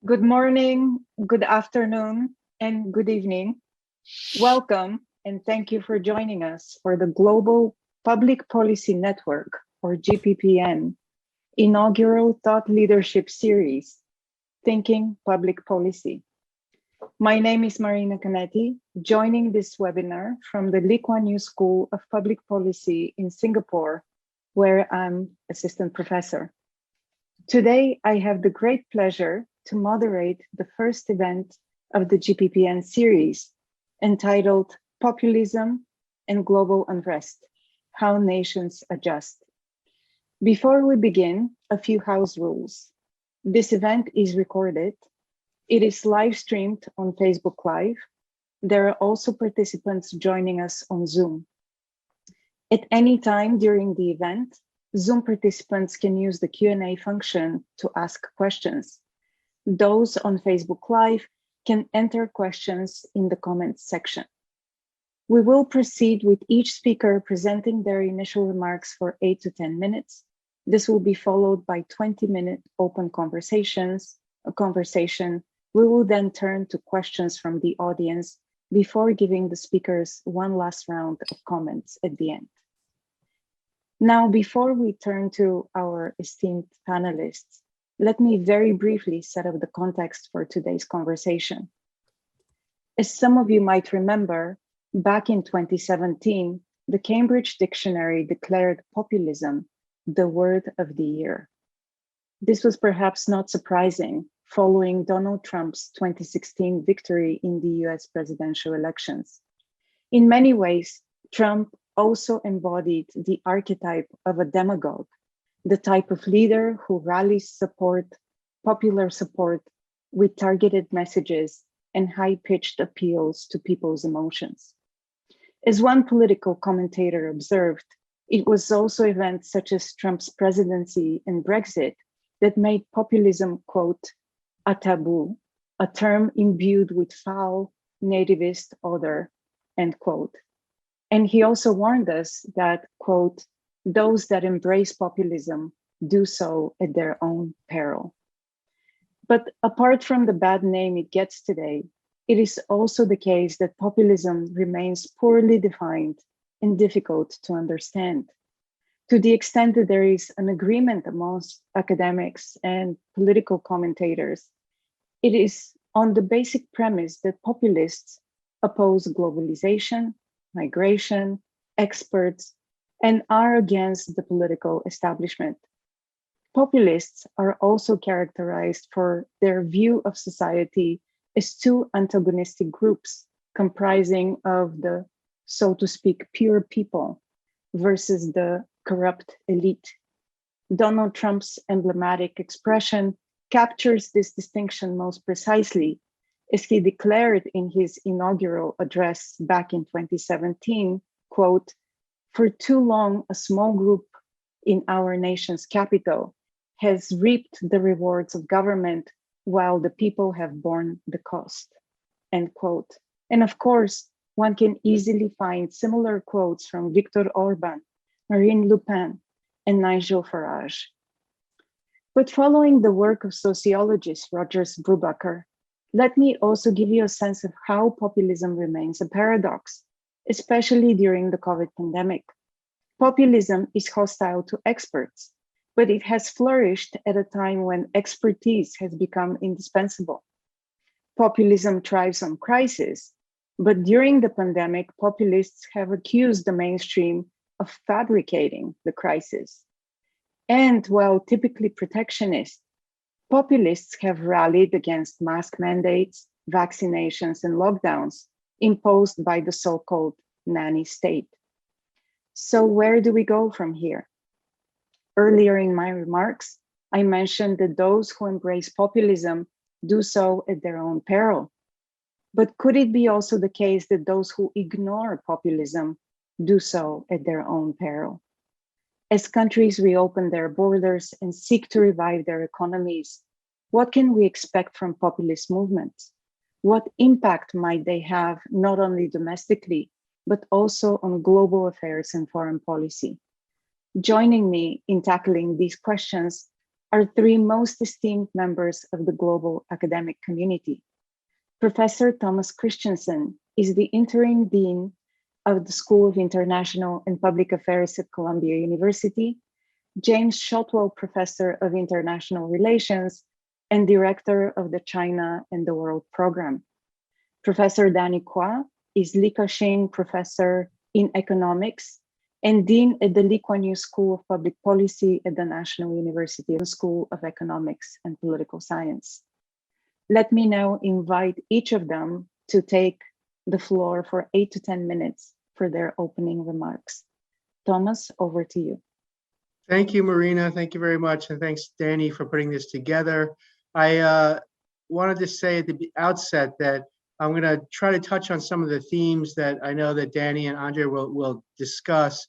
Good morning, good afternoon, and good evening. Welcome, and thank you for joining us for the Global Public Policy Network, or GPPN, inaugural Thought Leadership Series, Thinking Public Policy. My name is Marina Canetti, joining this webinar from the Lee Kuan Yew School of Public Policy in Singapore, where I'm assistant professor. Today, I have the great pleasure to moderate the first event of the GPPN series, entitled Populism and Global Unrest, How Nations Adjust. Before we begin, a few house rules. This event is recorded. It is live streamed on Facebook Live. There are also participants joining us on Zoom. At any time during the event, Zoom participants can use the Q&A function to ask questions. Those on Facebook Live can enter questions in the comments section. We will proceed with each speaker presenting their initial remarks for 8 to 10 minutes. This will be followed by 20-minute open conversations. We will then turn to questions from the audience before giving the speakers one last round of comments at the end. Now, before we turn to our esteemed panelists, let me very briefly set up the context for today's conversation. As some of you might remember, back in 2017, the Cambridge Dictionary declared populism the word of the year. This was perhaps not surprising following Donald Trump's 2016 victory in the US presidential elections. In many ways, Trump also embodied the archetype of a demagogue, the type of leader who rallies popular support with targeted messages and high-pitched appeals to people's emotions. As one political commentator observed, it was also events such as Trump's presidency and Brexit that made populism, quote, a taboo, a term imbued with foul, nativist odor, end quote. And he also warned us that, quote, those that embrace populism do so at their own peril. But apart from the bad name it gets today, it is also the case that populism remains poorly defined and difficult to understand. To the extent that there is an agreement amongst academics and political commentators, it is on the basic premise that populists oppose globalization, migration, experts, and are against the political establishment. Populists are also characterized for their view of society as two antagonistic groups comprising of the, so to speak, pure people versus the corrupt elite. Donald Trump's emblematic expression captures this distinction most precisely as he declared in his inaugural address back in 2017, quote, for too long, a small group in our nation's capital has reaped the rewards of government while the people have borne the cost, end quote. And of course, one can easily find similar quotes from Viktor Orban, Marine Le Pen, and Nigel Farage. But following the work of sociologist Rogers Brubaker, let me also give you a sense of how populism remains a paradox, especially during the COVID pandemic. Populism is hostile to experts, but it has flourished at a time when expertise has become indispensable. Populism thrives on crisis, but during the pandemic, populists have accused the mainstream of fabricating the crisis. And while typically protectionist, populists have rallied against mask mandates, vaccinations, and lockdowns imposed by the so-called nanny state. So where do we go from here? Earlier in my remarks, I mentioned that those who embrace populism do so at their own peril. But could it be also the case that those who ignore populism do so at their own peril? As countries reopen their borders and seek to revive their economies, what can we expect from populist movements? What impact might they have not only domestically, but also on global affairs and foreign policy? Joining me in tackling these questions our three most esteemed members of the global academic community. Professor Thomas Christensen is the interim dean of the School of International and Public Affairs at Columbia University, James Shotwell Professor of International Relations, and Director of the China and the World Program. Professor Danny Kuan is Li Ka-shing Professor in Economics and Dean at the Lee Kuan Yew School of Public Policy at the National University School of Economics and Political Science. Let me now invite each of them to take the floor for 8 to 10 minutes for their opening remarks. Thomas, over to you. Thank you, Marina. Thank you very much. And thanks, Danny, for putting this together. I wanted to say at the outset that I'm going to try to touch on some of the themes that I know that Danny and Andre will discuss.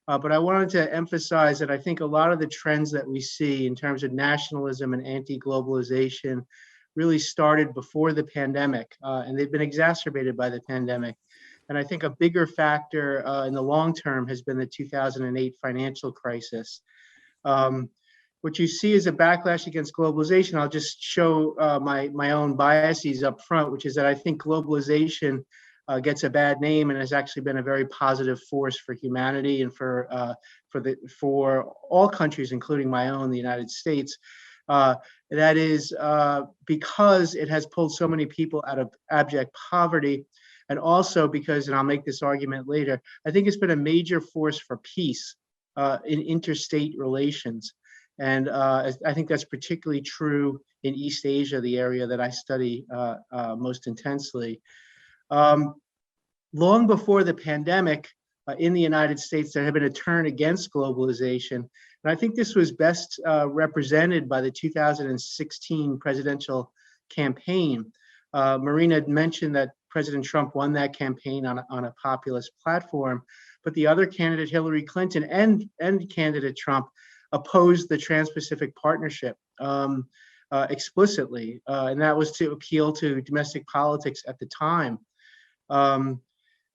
But I wanted to emphasize that I think a lot of the trends that we see in terms of nationalism and anti-globalization really started before the pandemic, and they've been exacerbated by the pandemic. And I think a bigger factor in the long term has been the 2008 financial crisis. What you see is a backlash against globalization. I'll just show my own biases up front, which is that I think globalization gets a bad name and has actually been a very positive force for humanity and for all countries, including my own, the United States. That is because it has pulled so many people out of abject poverty, and also because, and I'll make this argument later, I think it's been a major force for peace in interstate relations. And I think that's particularly true in East Asia, the area that I study most intensely. Long before the pandemic in the United States, there had been a turn against globalization. And I think this was best represented by the 2016 presidential campaign. Marina had mentioned that President Trump won that campaign on a populist platform, but the other candidate, Hillary Clinton, and candidate Trump opposed the Trans-Pacific Partnership explicitly, and that was to appeal to domestic politics at the time.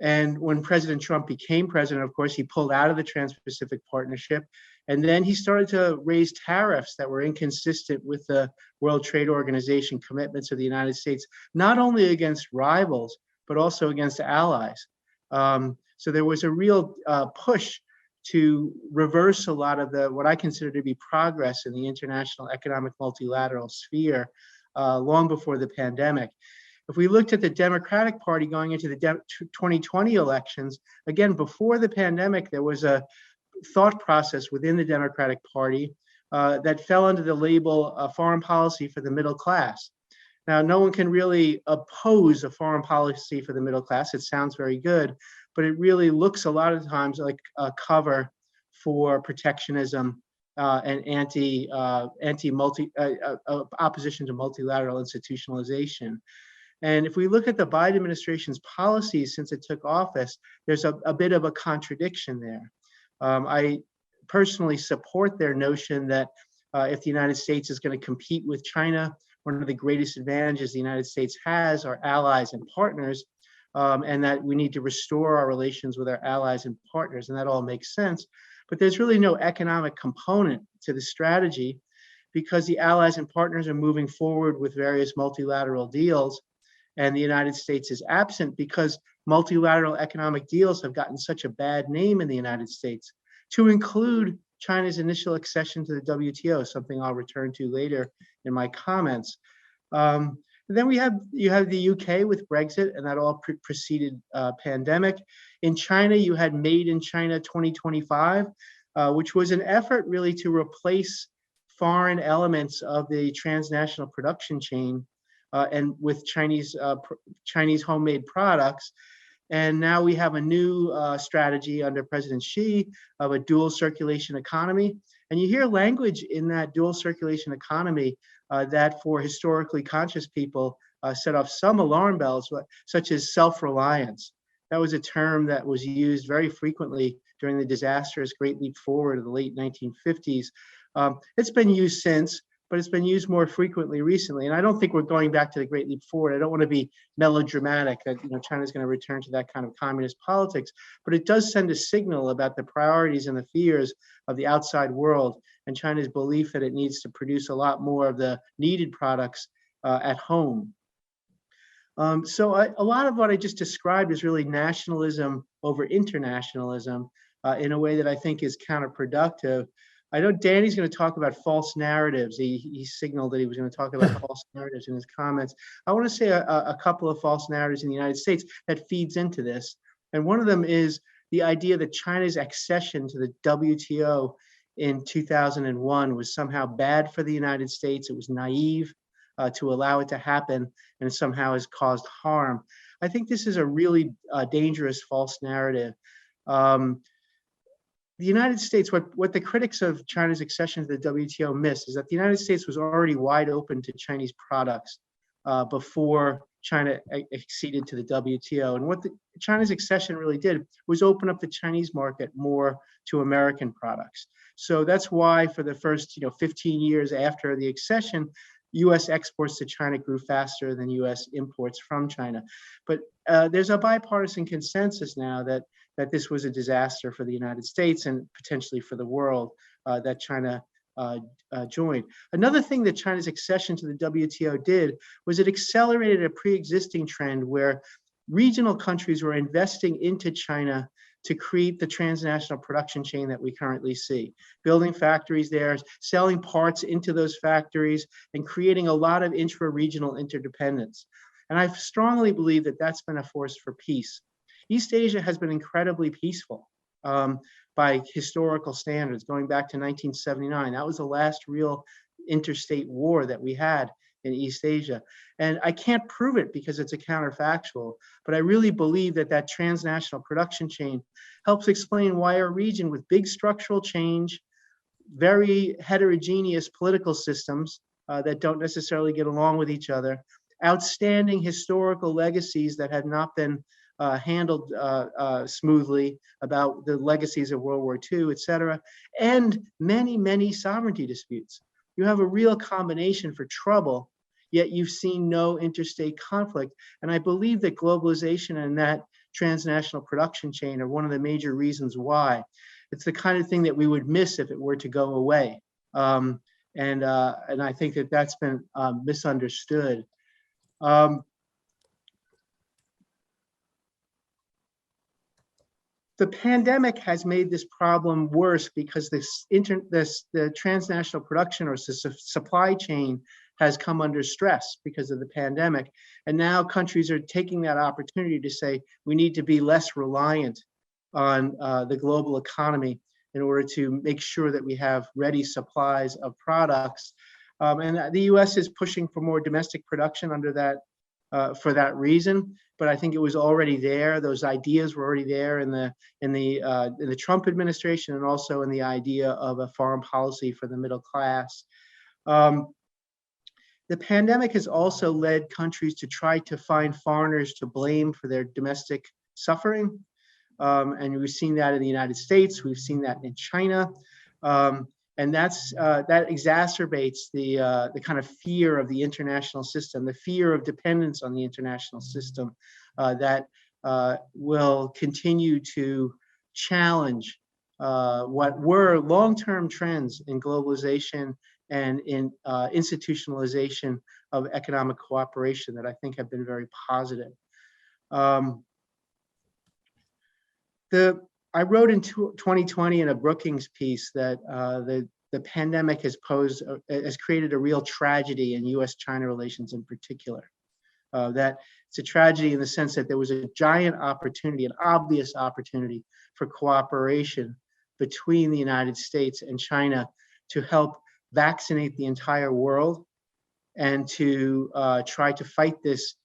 And when President Trump became president, of course, he pulled out of the Trans-Pacific Partnership, and then he started to raise tariffs that were inconsistent with the World Trade Organization commitments of the United States, not only against rivals, but also against allies. So there was a real push to reverse a lot of what I consider to be progress in the international economic multilateral sphere long before the pandemic. If we looked at the Democratic Party going into the 2020 elections, again, before the pandemic, there was a thought process within the Democratic Party that fell under the label foreign policy for the middle class. Now, no one can really oppose a foreign policy for the middle class. It sounds very good, but it really looks a lot of times like a cover for protectionism and opposition to multilateral institutionalization. And if we look at the Biden administration's policies since it took office, there's a bit of a contradiction there. I personally support their notion that if the United States is going to compete with China, one of the greatest advantages the United States has are allies and partners, and that we need to restore our relations with our allies and partners, and that all makes sense. But there's really no economic component to the strategy because the allies and partners are moving forward with various multilateral deals, and the United States is absent because multilateral economic deals have gotten such a bad name in the United States, to include China's initial accession to the WTO, something I'll return to later in my comments. Then you have the UK with Brexit, and that all preceded pandemic. In China, you had Made in China 2025, which was an effort really to replace foreign elements of the transnational production chain and with Chinese homemade products. And now we have a new strategy under President Xi of a dual circulation economy. And you hear language in that dual circulation economy that for historically conscious people set off some alarm bells, such as self-reliance. That was a term that was used very frequently during the disastrous Great Leap Forward of the late 1950s. It's been used since, but it's been used more frequently recently. And I don't think we're going back to the Great Leap Forward. I don't want to be melodramatic that China's going to return to that kind of communist politics, but it does send a signal about the priorities and the fears of the outside world and China's belief that it needs to produce a lot more of the needed products at home. So a lot of what I just described is really nationalism over internationalism in a way that I think is counterproductive. I know Danny's going to talk about false narratives. He signaled that he was going to talk about false narratives in his comments. I want to say a couple of false narratives in the United States that feeds into this. And one of them is the idea that China's accession to the WTO in 2001 was somehow bad for the United States. It was naive to allow it to happen, and somehow has caused harm. I think this is a really dangerous false narrative. The United States, what the critics of China's accession to the WTO miss is that the United States was already wide open to Chinese products before China acceded to the WTO. And what China's accession really did was open up the Chinese market more to American products. So that's why for the first 15 years after the accession, U.S. exports to China grew faster than U.S. imports from China. But there's a bipartisan consensus now that this was a disaster for the United States and potentially for the world that China joined. Another thing that China's accession to the WTO did was it accelerated a pre-existing trend where regional countries were investing into China to create the transnational production chain that we currently see, building factories there, selling parts into those factories, and creating a lot of intra-regional interdependence. And I strongly believe that that's been a force for peace. East Asia has been incredibly peaceful by historical standards, going back to 1979. That was the last real interstate war that we had in East Asia. And I can't prove it because it's a counterfactual, but I really believe that transnational production chain helps explain why a region with big structural change, very heterogeneous political systems that don't necessarily get along with each other, outstanding historical legacies that have not been handled smoothly about the legacies of World War II, et cetera, and many, many sovereignty disputes. You have a real combination for trouble, yet you've seen no interstate conflict. And I believe that globalization and that transnational production chain are one of the major reasons why. It's the kind of thing that we would miss if it were to go away. And I think that that's been misunderstood. The pandemic has made this problem worse because the transnational production or supply chain has come under stress because of the pandemic. And now countries are taking that opportunity to say, we need to be less reliant on the global economy in order to make sure that we have ready supplies of products. And the US is pushing for more domestic production under that, for that reason. But I think it was already there. Those ideas were already there in the Trump administration, and also in the idea of a foreign policy for the middle class. The pandemic has also led countries to try to find foreigners to blame for their domestic suffering. And we've seen that in the United States. We've seen that in China. And that exacerbates the kind of fear of the international system, the fear of dependence on the international system that will continue to challenge what were long-term trends in globalization and in institutionalization of economic cooperation that I think have been very positive. I wrote in 2020 in a Brookings piece that the pandemic has created a real tragedy in U.S.-China relations in particular. That it's a tragedy in the sense that there was a giant opportunity, an obvious opportunity for cooperation between the United States and China to help vaccinate the entire world and to try to fight this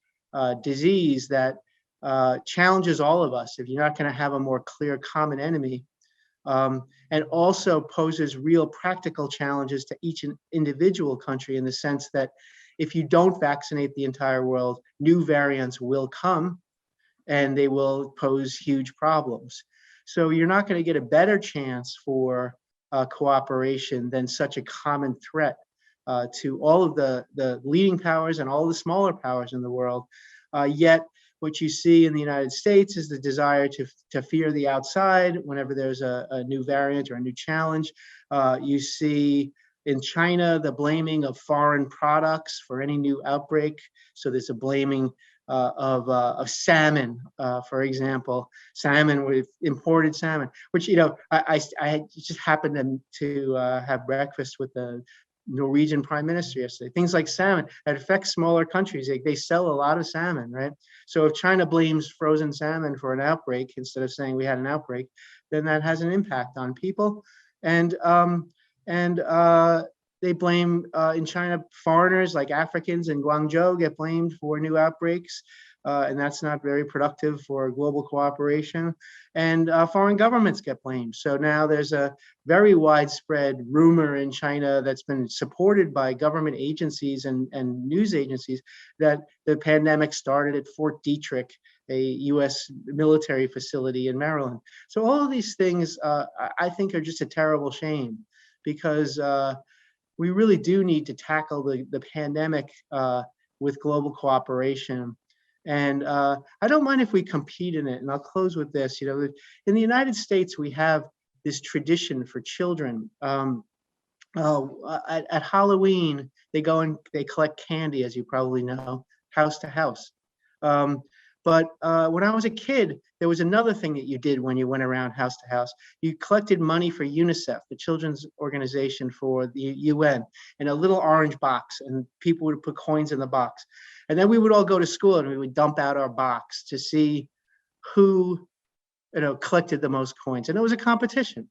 disease that challenges all of us if you're not going to have a more clear common enemy, and also poses real practical challenges to each individual country in the sense that if you don't vaccinate the entire world, new variants will come and they will pose huge problems. So you're not going to get a better chance for cooperation than such a common threat to all of the leading powers and all the smaller powers in the world. Yet what you see in the United States is the desire to fear the outside whenever there's a new variant or a new challenge. You see in China the blaming of foreign products for any new outbreak. So there's a blaming of salmon, for example, salmon with imported salmon, which, you know, I just happened to have breakfast with the Norwegian prime minister yesterday. Things like salmon that affect smaller countries. They sell a lot of salmon, right? So if China blames frozen salmon for an outbreak instead of saying we had an outbreak, then that has an impact on people. And they blame in China, foreigners like Africans in Guangzhou get blamed for new outbreaks. And that's not very productive for global cooperation. And foreign governments get blamed. So now there's a very widespread rumor in China that's been supported by government agencies and news agencies that the pandemic started at Fort Detrick, a US military facility in Maryland. So all of these things I think are just a terrible shame, because we really do need to tackle the pandemic with global cooperation. And I don't mind if we compete in it. And I'll close with this. You know, in the United States, we have this tradition for children. At Halloween, they go and they collect candy, as you probably know, house to house. But when I was a kid, there was another thing that you did when you went around house to house. You collected money for UNICEF, the children's organization for the UN, in a little orange box, and people would put coins in the box. And then we would all go to school and we would dump out our box to see who, you know, collected the most coins. And it was a competition.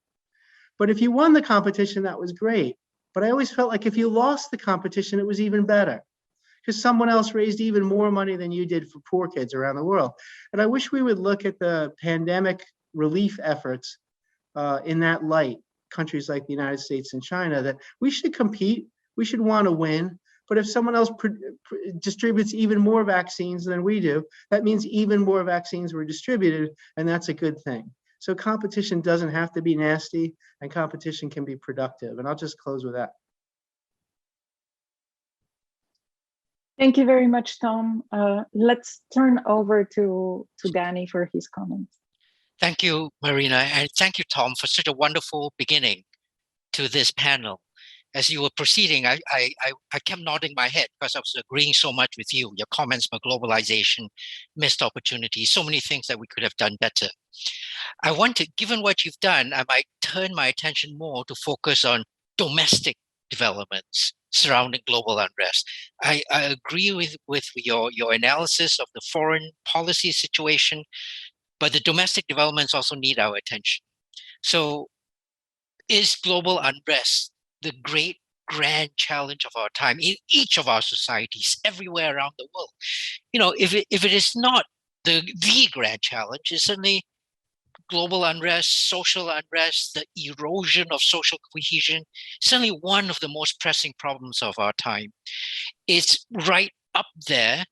But if you won the competition, that was great. But I always felt like if you lost the competition, it was even better, because someone else raised even more money than you did for poor kids around the world. And I wish we would look at the pandemic relief efforts in that light, countries like the United States and China, that we should compete, we should want to win. But if someone else distributes even more vaccines than we do, that means even more vaccines were distributed, and that's a good thing. So competition doesn't have to be nasty, and competition can be productive. And I'll just close with that. Thank you very much, Tom. Let's turn over to Danny for his comments. Thank you, Marina, and thank you, Tom, for such a wonderful beginning to this panel. As you were proceeding, I kept nodding my head because I was agreeing so much with you, your comments about globalization, missed opportunities, so many things that we could have done better. I want to, given what you've done, I might turn my attention more to focus on domestic developments surrounding global unrest. I agree with your analysis of the foreign policy situation, but the domestic developments also need our attention. So is global unrest the great grand challenge of our time in each of our societies, everywhere around the world? You know, if it is not the grand challenge, it's certainly global unrest, social unrest, the erosion of social cohesion, certainly one of the most pressing problems of our time. It's right up there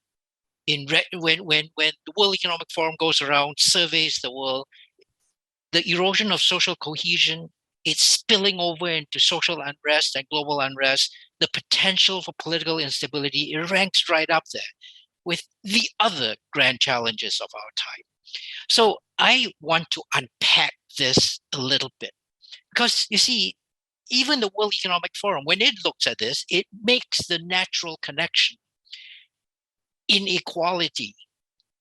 in when the World Economic Forum goes around, surveys the world, the erosion of social cohesion, it's spilling over into social unrest and global unrest, the potential for political instability, it ranks right up there with the other grand challenges of our time. So I want to unpack this a little bit, because you see, even the World Economic Forum, when it looks at this, it makes the natural connection. Inequality,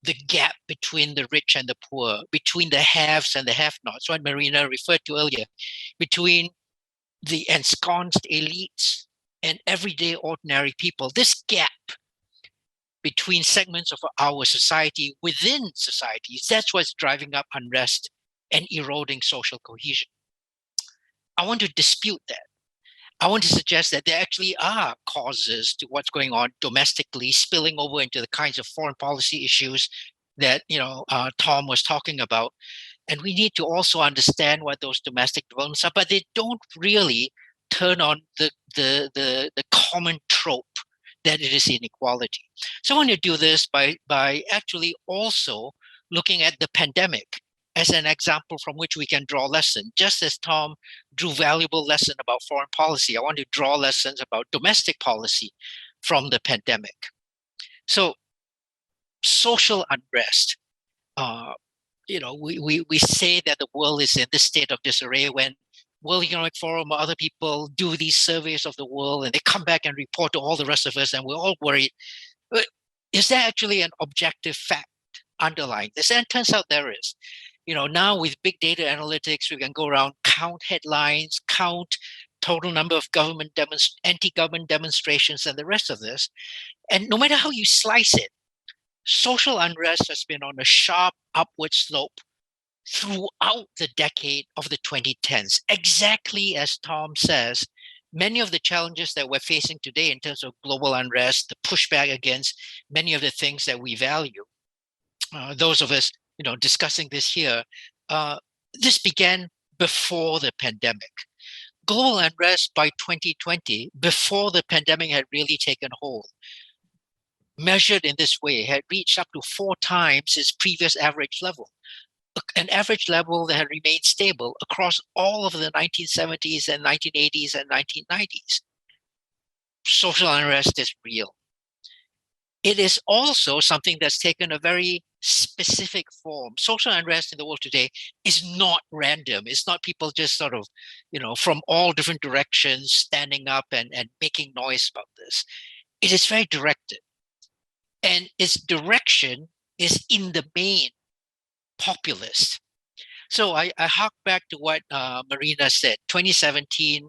the gap between the rich and the poor, between the haves and the have-nots, what Marina referred to earlier, between the ensconced elites and everyday ordinary people. This gap between segments of our society within societies, that's what's driving up unrest and eroding social cohesion. I want to dispute that. I want to suggest that there actually are causes to what's going on domestically, spilling over into the kinds of foreign policy issues that Tom was talking about. And we need to also understand what those domestic developments are, but they don't really turn on the common trope that it is inequality. So I want to do this by actually also looking at the pandemic as an example from which we can draw lesson. Just as Tom drew valuable lesson about foreign policy, I want to draw lessons about domestic policy from the pandemic. So social unrest, we say that the world is in this state of disarray when World Economic Forum or other people do these surveys of the world and they come back and report to all the rest of us and we're all worried. But is there actually an objective fact underlying this? And it turns out there is. Now with big data analytics, we can go around, count headlines, count total number of anti-government demonstrations and the rest of this. And no matter how you slice it, social unrest has been on a sharp upward slope throughout the decade of the 2010s. Exactly as Tom says, many of the challenges that we're facing today in terms of global unrest, the pushback against many of the things that we value, those of us discussing this here, this began before the pandemic. Global unrest by 2020, before the pandemic had really taken hold, measured in this way, had reached up to 4 times its previous average level, an average level that had remained stable across all of the 1970s and 1980s and 1990s. Social unrest is real. It is also something that's taken a very specific form. Social unrest in the world today is not random. It's not people just sort of, from all different directions standing up and making noise about this. It is very directed. And its direction is in the main populist. So I hark back to what Marina said. 2017,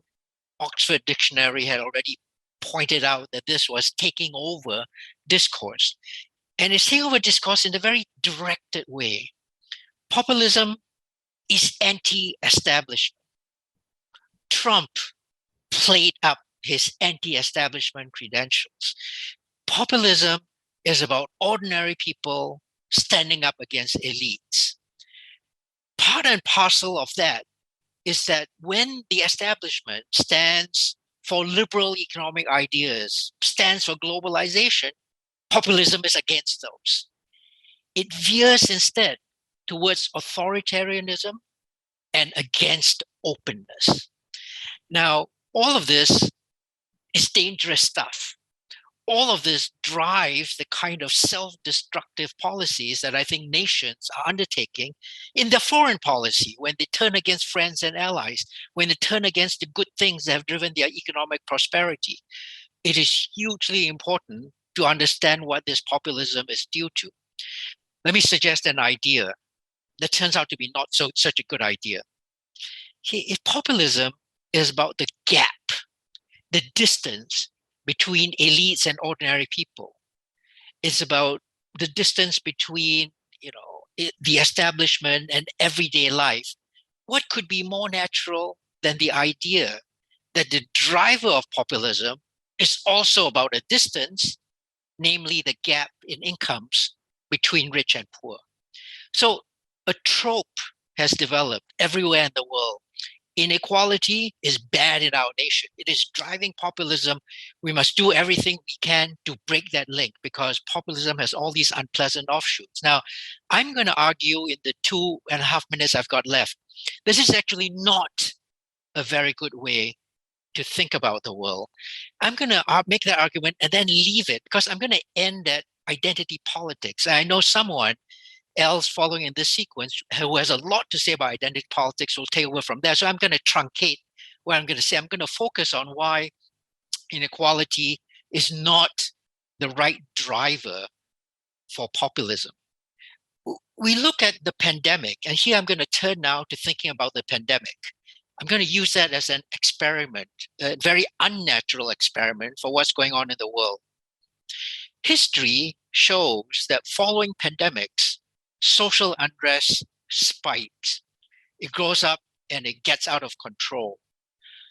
Oxford Dictionary had already pointed out that this was taking over discourse. And it's taking over discourse in a very directed way. Populism is anti-establishment. Trump played up his anti-establishment credentials. Populism is about ordinary people standing up against elites. Part and parcel of that is that when the establishment stands for liberal economic ideas, stands for globalization, populism is against those. It veers instead towards authoritarianism and against openness. Now, all of this is dangerous stuff. All of this drives the kind of self-destructive policies that I think nations are undertaking in their foreign policy when they turn against friends and allies, when they turn against the good things that have driven their economic prosperity. It is hugely important to understand what this populism is due to. Let me suggest an idea that turns out to be not such a good idea. If populism is about the gap, the distance between elites and ordinary people, it's about the distance between the establishment and everyday life. What could be more natural than the idea that the driver of populism is also about a distance, namely the gap in incomes between rich and poor? So a trope has developed everywhere in the world. Inequality is bad in our nation. It is driving populism. We must do everything we can to break that link because populism has all these unpleasant offshoots. Now, I'm going to argue in the 2.5 minutes I've got left, this is actually not a very good way to think about the world. I'm going to make that argument and then leave it because I'm going to end at identity politics. I know someone else following in this sequence who has a lot to say about identity politics will take over from there. So I'm going to truncate what I'm going to say. I'm going to focus on why inequality is not the right driver for populism. We look at the pandemic, and here I'm going to turn now to thinking about the pandemic. I'm going to use that as an experiment, a very unnatural experiment for what's going on in the world. History shows that following pandemics, social unrest spikes. It grows up and it gets out of control.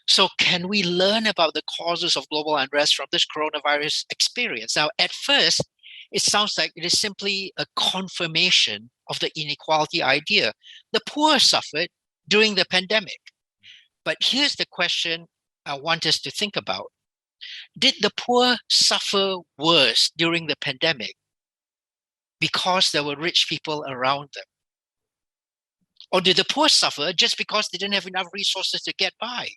So can we learn about the causes of global unrest from this coronavirus experience? Now, at first, it sounds like it is simply a confirmation of the inequality idea. The poor suffered during the pandemic. But here's the question I want us to think about. Did the poor suffer worse during the pandemic because there were rich people around them? Or did the poor suffer just because they didn't have enough resources to get by?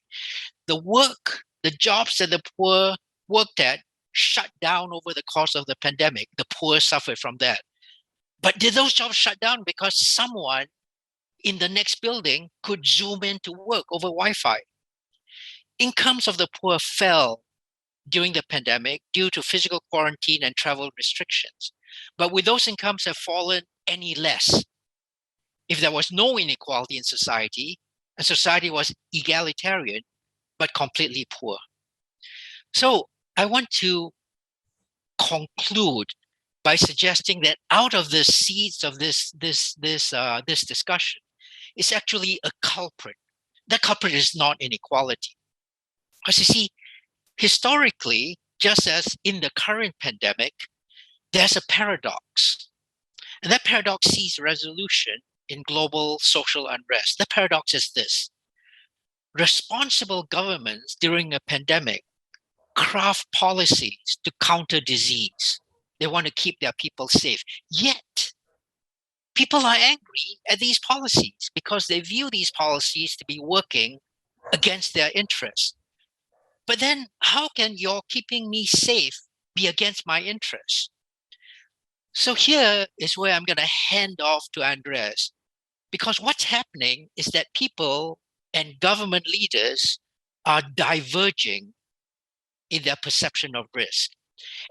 The jobs that the poor worked at shut down over the course of the pandemic. The poor suffered from that. But did those jobs shut down because someone in the next building could zoom in to work over Wi-Fi? Incomes of the poor fell during the pandemic due to physical quarantine and travel restrictions. But would those incomes have fallen any less if there was no inequality in society and society was egalitarian but completely poor? So I want to conclude by suggesting that out of the seeds of this discussion is actually a culprit. The culprit is not inequality. Because you see, historically, just as in the current pandemic, there's a paradox. And that paradox sees resolution in global social unrest. The paradox is this: responsible governments during a pandemic craft policies to counter disease. They want to keep their people safe. Yet, people are angry at these policies because they view these policies to be working against their interests. But then, how can your keeping me safe be against my interests? So here is where I'm going to hand off to Andres, because what's happening is that people and government leaders are diverging in their perception of risk.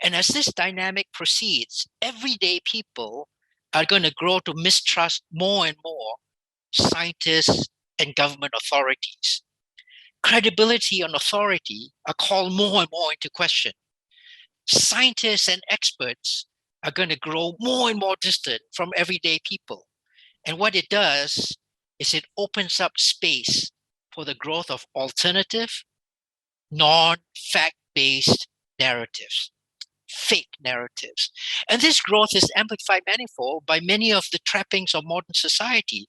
And as this dynamic proceeds, everyday people are going to grow to mistrust more and more scientists and government authorities. Credibility and authority are called more and more into question. Scientists and experts are going to grow more and more distant from everyday people. And what it does is it opens up space for the growth of alternative, non-fact-based narratives, fake narratives. And this growth is amplified manifold by many of the trappings of modern society.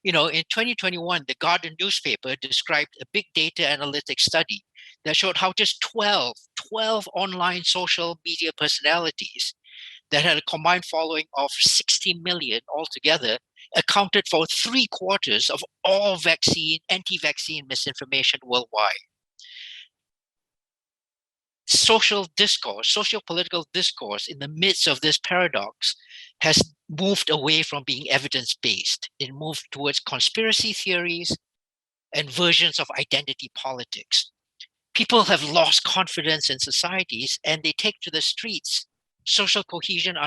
You know, in 2021, the Guardian newspaper described a big data analytics study that showed how just 12 online social media personalities that had a combined following of 60 million altogether accounted for 3/4 of all anti-vaccine misinformation worldwide. Socio-political discourse in the midst of this paradox has moved away from being evidence-based. It moved towards conspiracy theories and versions of identity politics. People have lost confidence in societies and they take to the streets. Social cohesion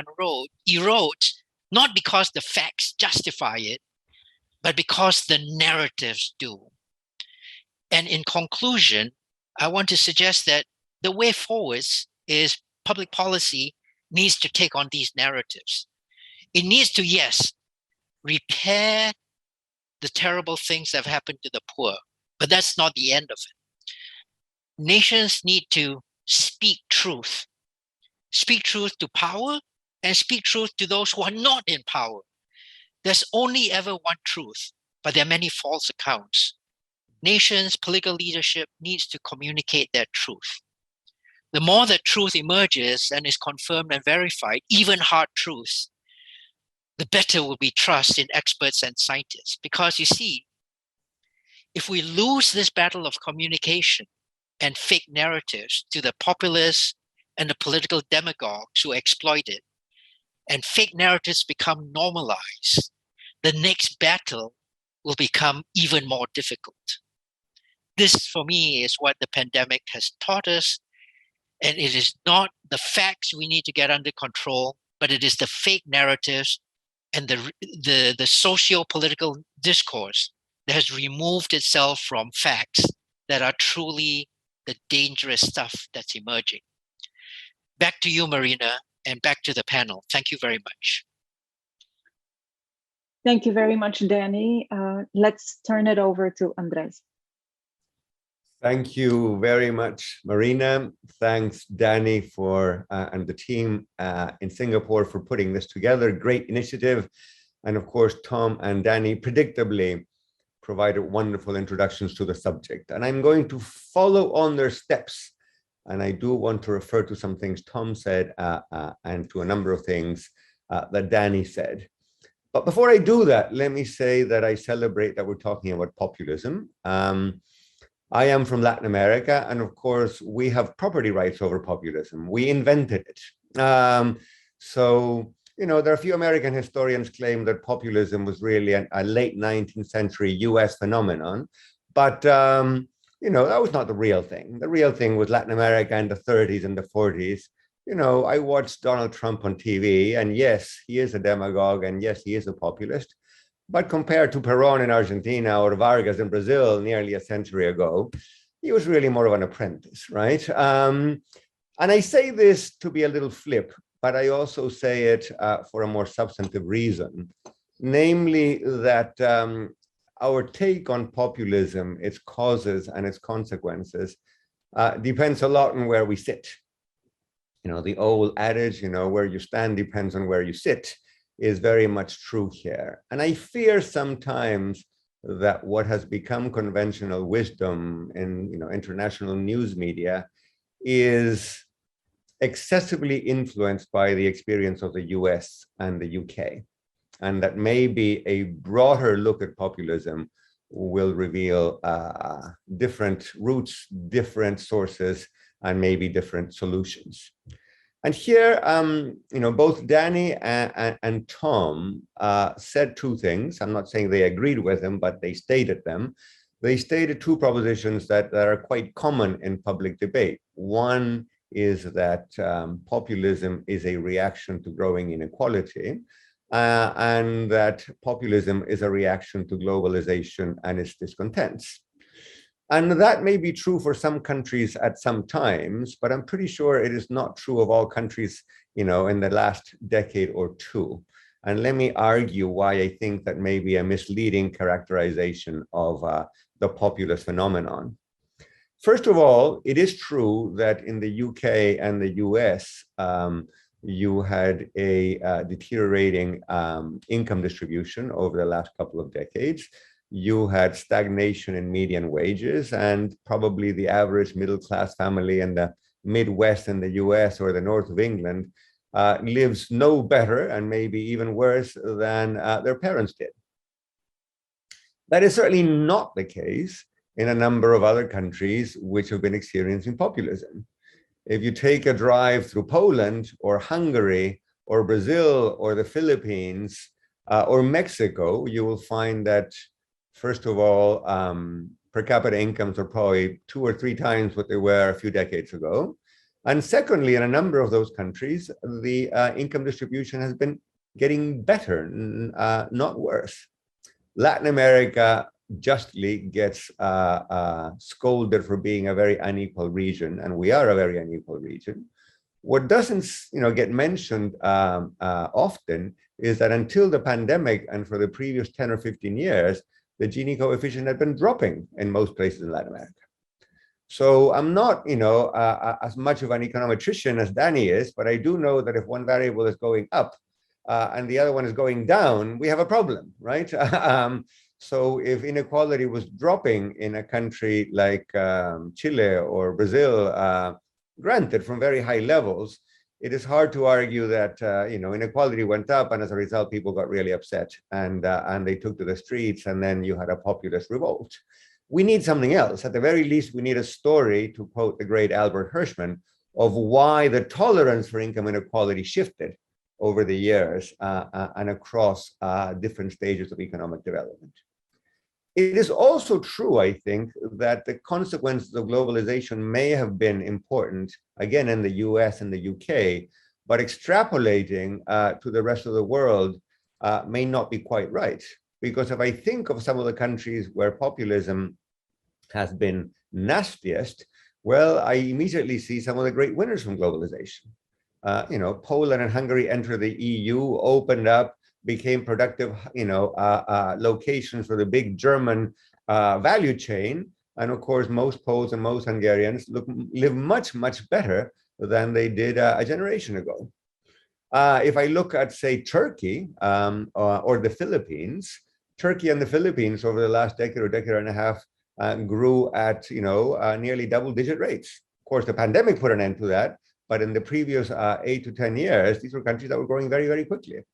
erodes, not because the facts justify it, but because the narratives do. And in conclusion, I want to suggest that the way forward is public policy needs to take on these narratives. It needs to, yes, repair the terrible things that have happened to the poor, but that's not the end of it. Nations need to speak truth to power and speak truth to those who are not in power. There's only ever one truth, but there are many false accounts. Nations, political leadership needs to communicate their truth. The more that truth emerges and is confirmed and verified, even hard truths, the better will be trust in experts and scientists. Because you see, if we lose this battle of communication and fake narratives to the populists and the political demagogues who exploit it, and fake narratives become normalized, the next battle will become even more difficult. This, for me, is what the pandemic has taught us. And it is not the facts we need to get under control, but it is the fake narratives and the socio-political discourse that has removed itself from facts that are truly the dangerous stuff that's emerging. Back to you, Marina, and back to the panel. Thank you very much. Thank you very much, Danny. Let's turn it over to Andres. Thank you very much, Marina. Thanks, Danny, and the team in Singapore for putting this together. Great initiative. And of course, Tom and Danny predictably provided wonderful introductions to the subject. And I'm going to follow on their steps. And I do want to refer to some things Tom said and to a number of things that Danny said. But before I do that, let me say that I celebrate that we're talking about populism. I am from Latin America, and of course, we have property rights over populism. We invented it. So, you know, there are a few American historians claim that populism was really a late 19th century US phenomenon, but, you know, that was not the real thing. The real thing was Latin America in the 30s and the 40s. You know, I watched Donald Trump on TV, and yes, he is a demagogue, and yes, he is a populist. But compared to Perón in Argentina or Vargas in Brazil nearly a century ago, he was really more of an apprentice, right? And I say this to be a little flip, but I also say it for a more substantive reason, namely that our take on populism, its causes and its consequences, depends a lot on where we sit. You know, the old adage, you know, where you stand depends on where you sit, is very much true here. And I fear sometimes that what has become conventional wisdom in, you know, international news media is excessively influenced by the experience of the US and the UK. And that maybe a broader look at populism will reveal different roots, different sources, and maybe different solutions. And here, you know, both Danny and Tom said two things. I'm not saying they agreed with him, but they stated them. They stated two propositions that are quite common in public debate. One is that populism is a reaction to growing inequality, and that populism is a reaction to globalization and its discontents. And that may be true for some countries at some times, but I'm pretty sure it is not true of all countries, you know, in the last decade or two. And let me argue why I think that may be a misleading characterization of the populist phenomenon. First of all, it is true that in the UK and the US, you had a deteriorating income distribution over the last couple of decades. You had stagnation in median wages, and probably the average middle-class family in the Midwest in the US or the north of England lives no better and maybe even worse than their parents did. That is certainly not the case in a number of other countries which have been experiencing populism. If you take a drive through Poland or Hungary or Brazil or the Philippines or Mexico, you will find that, first of all, per capita incomes are probably 2 or 3 times what they were a few decades ago. And secondly, in a number of those countries, the income distribution has been getting better, not worse. Latin America justly gets scolded for being a very unequal region, and we are a very unequal region. What doesn't, you know, get mentioned often is that until the pandemic and for the previous 10 or 15 years, the Gini coefficient had been dropping in most places in Latin America. So I'm not, you know, as much of an econometrician as Danny is, but I do know that if one variable is going up and the other one is going down, we have a problem, right? So if inequality was dropping in a country like Chile or Brazil, granted from very high levels, it is hard to argue that you know, inequality went up, and as a result, people got really upset and they took to the streets, and then you had a populist revolt. We need something else. At the very least, we need a story, to quote the great Albert Hirschman, of why the tolerance for income inequality shifted over the years and across different stages of economic development. It is also true, I think, that the consequences of globalization may have been important, again, in the US and the UK, but extrapolating to the rest of the world may not be quite right. Because if I think of some of the countries where populism has been nastiest, well, I immediately see some of the great winners from globalization. You know, Poland and Hungary entered the EU, opened up, became productive, you know, locations for the big German value chain. And of course, most Poles and most Hungarians live much, much better than they did a generation ago. If I look at, say, Turkey or the Philippines, Turkey and the Philippines over the last decade or decade and a half grew at, you know, nearly double-digit rates. Of course, the pandemic put an end to that, but in the previous 8 to 10 years, these were countries that were growing very, very quickly.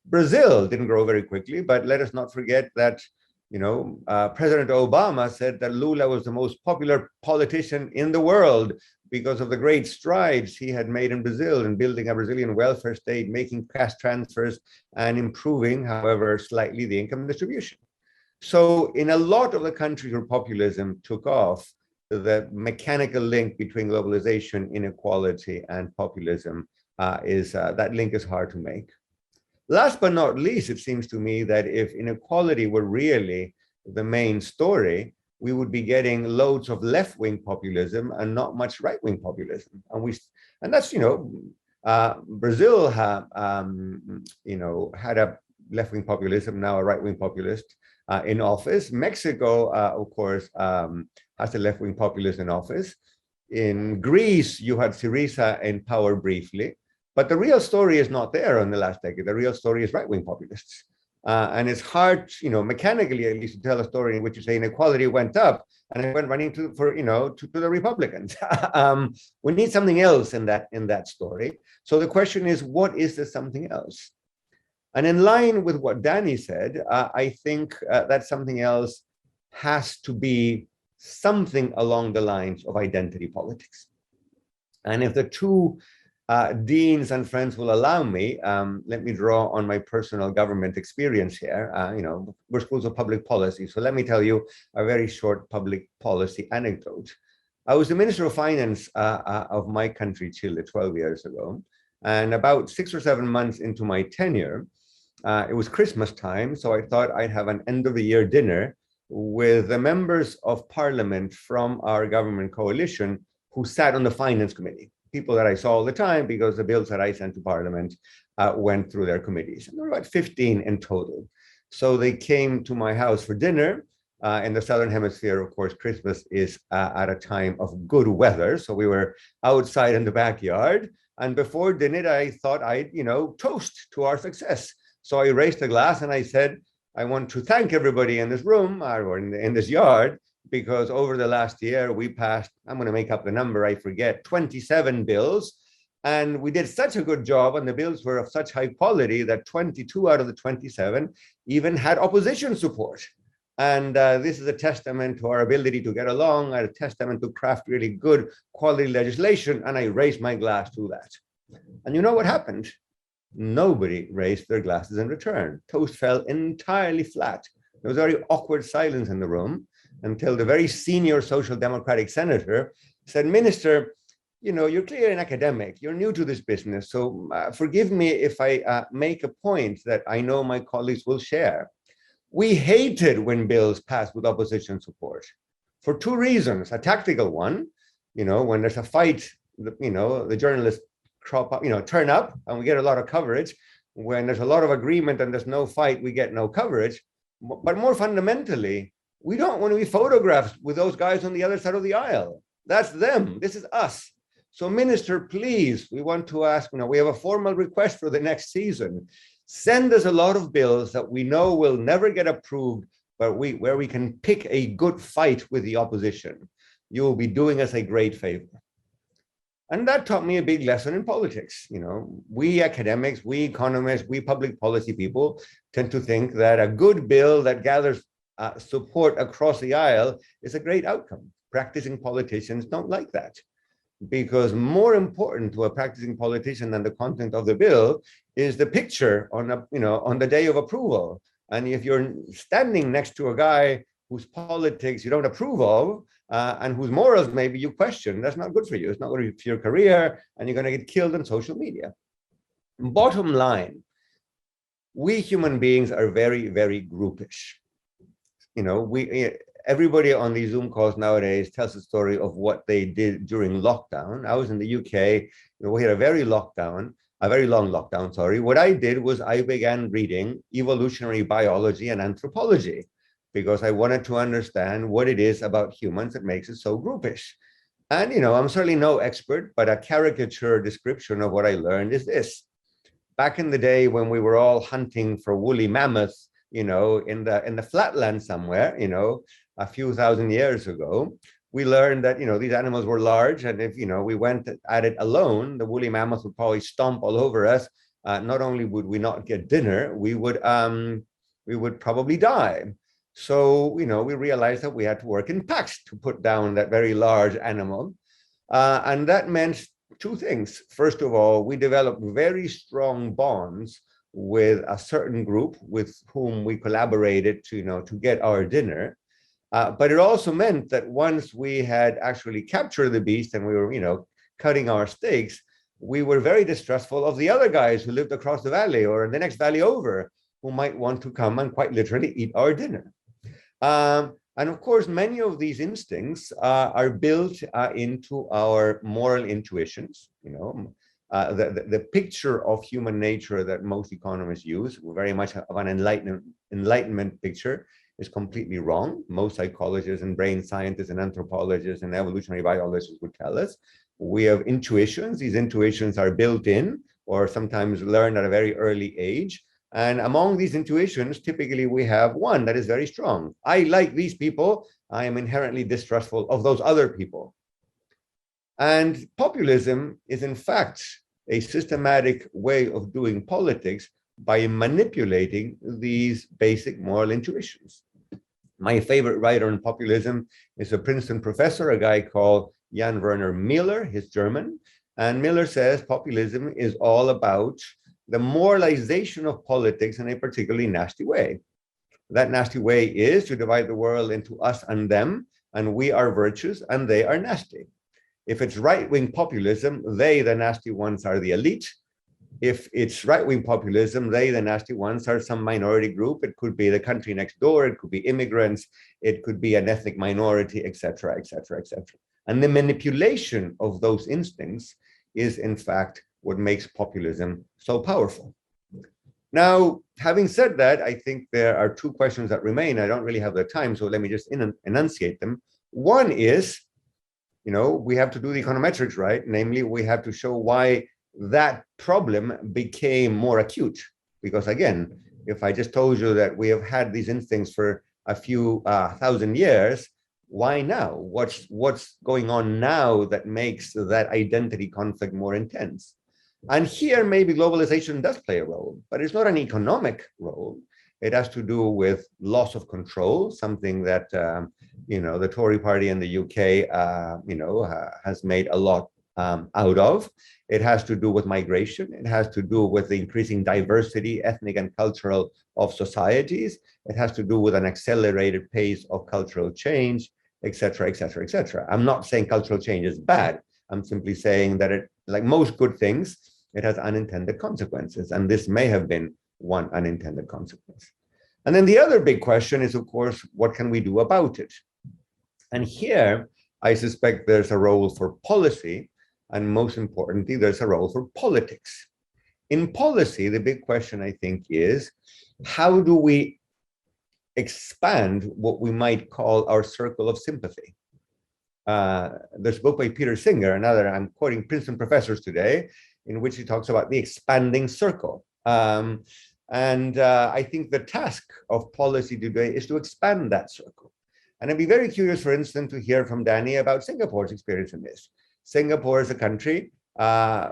Brazil didn't grow very quickly, but let us not forget that, President Obama said that Lula was the most popular politician in the world because of the great strides he had made in Brazil in building a Brazilian welfare state, making cash transfers, and improving, however, slightly the income distribution. So in a lot of the countries where populism took off, the mechanical link between globalization, inequality, and populism that link is hard to make. Last but not least, it seems to me that if inequality were really the main story, we would be getting loads of left-wing populism and not much right-wing populism. And that's, Brazil had a left-wing populism, now a right-wing populist in office. Mexico, of course, has a left-wing populist in office. In Greece, you had Syriza in power briefly. But the real story is not there in the last decade. The real story is right-wing populists. And it's hard, mechanically at least, to tell a story in which you say inequality went up and it went running to the Republicans. We need something else in that story. So the question is, what is the something else? And in line with what Danny said, I think that something else has to be something along the lines of identity politics. And if the two deans and friends will allow me, let me draw on my personal government experience here. We're schools of public policy. So let me tell you a very short public policy anecdote. I was the Minister of Finance of my country, Chile, 12 years ago. And about 6 or 7 months into my tenure, it was Christmas time. So I thought I'd have an end of the year dinner with the members of parliament from our government coalition who sat on the finance committee. People that I saw all the time because the bills that I sent to Parliament went through their committees. And there were about 15 in total. So they came to my house for dinner. In the Southern Hemisphere, of course, Christmas is at a time of good weather. So we were outside in the backyard. And before dinner, I thought I'd, toast to our success. So I raised a glass and I said, I want to thank everybody in this room or in this yard, because over the last year, we passed, I'm going to make up the number, I forget, 27 bills. And we did such a good job, and the bills were of such high quality that 22 out of the 27 even had opposition support. And this is a testament to our ability to get along, a testament to craft really good quality legislation. And I raised my glass to that. And you know what happened? Nobody raised their glasses in return. Toast fell entirely flat. There was a very awkward silence in the room, until the very senior Social Democratic senator said, Minister, you're clearly an academic. You're new to this business. So forgive me if I make a point that I know my colleagues will share. We hated when bills passed with opposition support for two reasons. A tactical one, when there's a fight, the journalists turn up and we get a lot of coverage. When there's a lot of agreement and there's no fight, we get no coverage. But more fundamentally, we don't want to be photographed with those guys on the other side of the aisle. That's them. This is us. So, Minister, please, we want to ask, we have a formal request for the next season. Send us a lot of bills that we know will never get approved, but where we can pick a good fight with the opposition. You will be doing us a great favor. And that taught me a big lesson in politics. We academics, we economists, we public policy people tend to think that a good bill that gathers support across the aisle is a great outcome. Practicing politicians don't like that, because more important to a practicing politician than the content of the bill is the picture on the day of approval. And if you're standing next to a guy whose politics you don't approve of and whose morals maybe you question, that's not good for you. It's not good for your career, and you're going to get killed on social media. Bottom line, we human beings are very, very groupish. Everybody on these Zoom calls nowadays tells the story of what they did during lockdown. I was in the UK, we had a very long lockdown, sorry. What I did was I began reading evolutionary biology and anthropology because I wanted to understand what it is about humans that makes it so groupish. And, I'm certainly no expert, but a caricature description of what I learned is this. Back in the day when we were all hunting for woolly mammoths, in the flatland somewhere, a few thousand years ago, we learned that, these animals were large. And if, we went at it alone, the woolly mammoth would probably stomp all over us not only would we not get dinner, we would probably die. So, we realized that we had to work in packs to put down that very large animal. And that meant two things. First of all, we developed very strong bonds with a certain group with whom we collaborated to get our dinner. But it also meant that once we had actually captured the beast and we were, cutting our steaks, we were very distrustful of the other guys who lived across the valley or in the next valley over, who might want to come and quite literally eat our dinner. And of course, many of these instincts are built into our moral intuitions. The picture of human nature that most economists use, very much of an enlightenment picture, is completely wrong. Most psychologists and brain scientists and anthropologists and evolutionary biologists would tell us we have intuitions. These intuitions are built in or sometimes learned at a very early age. And among these intuitions, typically we have one that is very strong. I like these people. I am inherently distrustful of those other people. And populism is in fact a systematic way of doing politics by manipulating these basic moral intuitions. My favorite writer on populism is a Princeton professor, a guy called Jan Werner Miller. He's German. And Miller says populism is all about the moralization of politics in a particularly nasty way. That nasty way is to divide the world into us and them, and we are virtuous and they are nasty. If it's right-wing populism, they, the nasty ones, are the elite. If it's right-wing populism, they, the nasty ones, are some minority group. It could be the country next door, it could be immigrants, it could be an ethnic minority, etc., etc., etc. And the manipulation of those instincts is, in fact, what makes populism so powerful. Now, having said that, I think there are two questions that remain. I don't really have the time, so let me just enunciate them. One is, we have to do the econometrics right. Namely, we have to show why that problem became more acute. Because again, if I just told you that we have had these instincts for a few thousand years, why now? What's going on now that makes that identity conflict more intense? And here, maybe globalization does play a role, but it's not an economic role. It has to do with loss of control, something that the Tory party in the UK, has made a lot out of. It has to do with migration. It has to do with the increasing diversity, ethnic and cultural, of societies. It has to do with an accelerated pace of cultural change, etc., etc., etc. I'm not saying cultural change is bad. I'm simply saying that it, like most good things, it has unintended consequences. And this may have been one unintended consequence. And then the other big question is, of course, what can we do about it? And here, I suspect there's a role for policy, and most importantly, there's a role for politics. In policy, the big question, I think, is how do we expand what we might call our circle of sympathy? There's a book by Peter Singer, I'm quoting Princeton professors today, in which he talks about the expanding circle. I think the task of policy today is to expand that circle. And I'd be very curious, for instance, to hear from Danny about Singapore's experience in this. Singapore is a country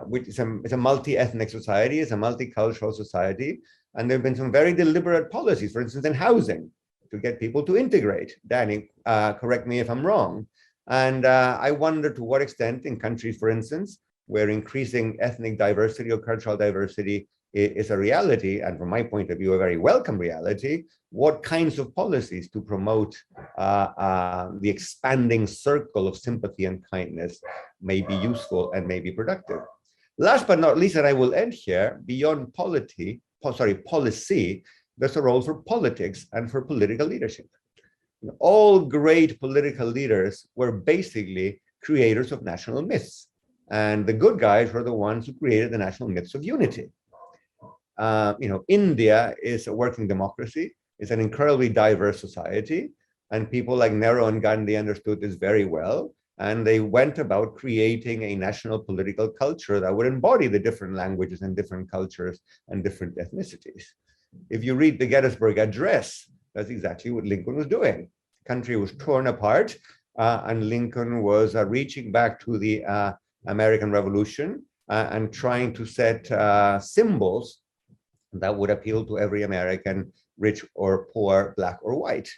which is a multi-ethnic society, it's a multicultural society, and there have been some very deliberate policies, for instance, in housing, to get people to integrate. Danny, correct me if I'm wrong. And I wonder to what extent in countries, for instance, where increasing ethnic diversity or cultural diversity is a reality, and from my point of view, a very welcome reality, what kinds of policies to promote the expanding circle of sympathy and kindness may be useful and may be productive. Last but not least, and I will end here, beyond policy, there's a role for politics and for political leadership. All great political leaders were basically creators of national myths. And the good guys were the ones who created the national myths of unity. India is a working democracy. It's an incredibly diverse society. And people like Nehru and Gandhi understood this very well. And they went about creating a national political culture that would embody the different languages and different cultures and different ethnicities. If you read the Gettysburg Address, that's exactly what Lincoln was doing. The country was torn apart, and Lincoln was reaching back to the American Revolution and trying to set symbols that would appeal to every American, rich or poor, black or white.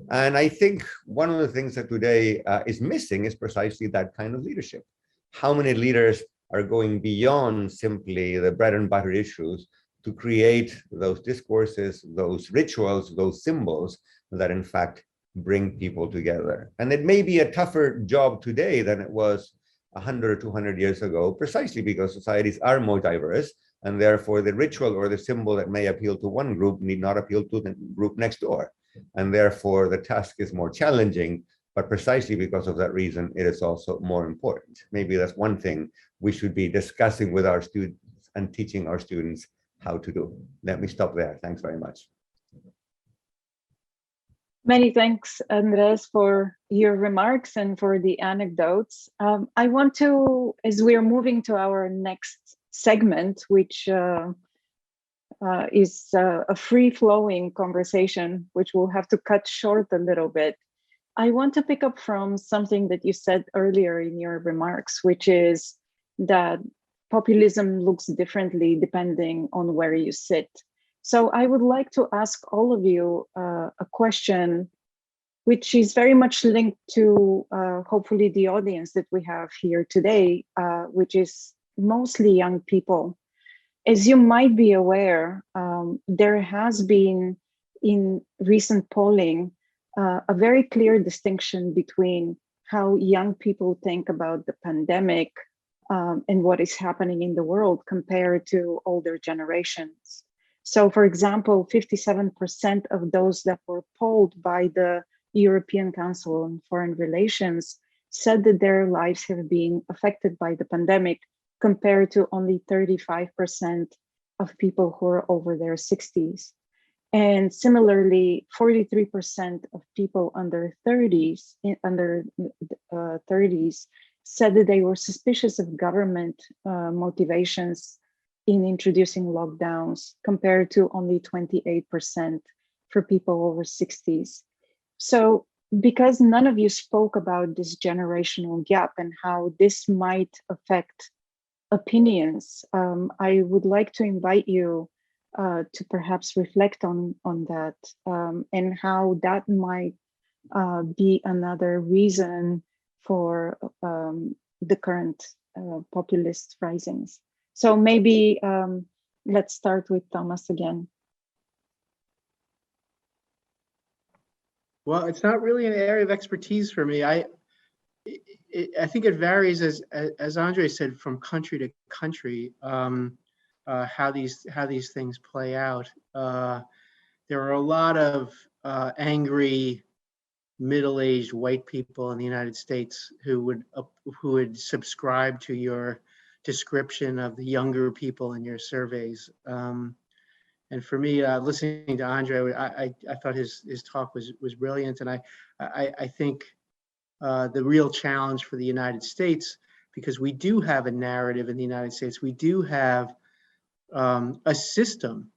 And I think one of the things that today is missing is precisely that kind of leadership. How many leaders are going beyond simply the bread and butter issues to create those discourses, those rituals, those symbols that in fact bring people together? And it may be a tougher job today than it was 100 or 200 years ago, precisely because societies are more diverse, and therefore the ritual or the symbol that may appeal to one group need not appeal to the group next door. And therefore the task is more challenging, but precisely because of that reason, it is also more important. Maybe that's one thing we should be discussing with our students and teaching our students how to do. Let me stop there. Thanks very much. Many thanks, Andres, for your remarks and for the anecdotes. I want to, as we're moving to our next segment, which is a free-flowing conversation, which we'll have to cut short a little bit. I want to pick up from something that you said earlier in your remarks, which is that populism looks differently depending on where you sit. So I would like to ask all of you a question, which is very much linked to hopefully the audience that we have here today, which is mostly young people. As you might be aware, there has been in recent polling a very clear distinction between how young people think about the pandemic and what is happening in the world compared to older generations. So, for example, 57% of those that were polled by the European Council on Foreign Relations said that their lives have been affected by the pandemic, compared to only 35% of people who are over their 60s. And similarly, 43% of people under 30s said that they were suspicious of government motivations in introducing lockdowns, compared to only 28% for people over 60s. So because none of you spoke about this generational gap and how this might affect opinions, I would like to invite you to perhaps reflect on that and how that might be another reason for the current populist risings. So maybe let's start with Thomas again. Well, it's not really an area of expertise for me. I think it varies, as Andre said, from country to country, how these things play out. There are a lot of angry, middle-aged white people in the United States who would subscribe to your description of the younger people in your surveys. And for me, listening to Andre, I thought his talk was brilliant, and I think the real challenge for the United States, because we do have a narrative in the United States, we do have a system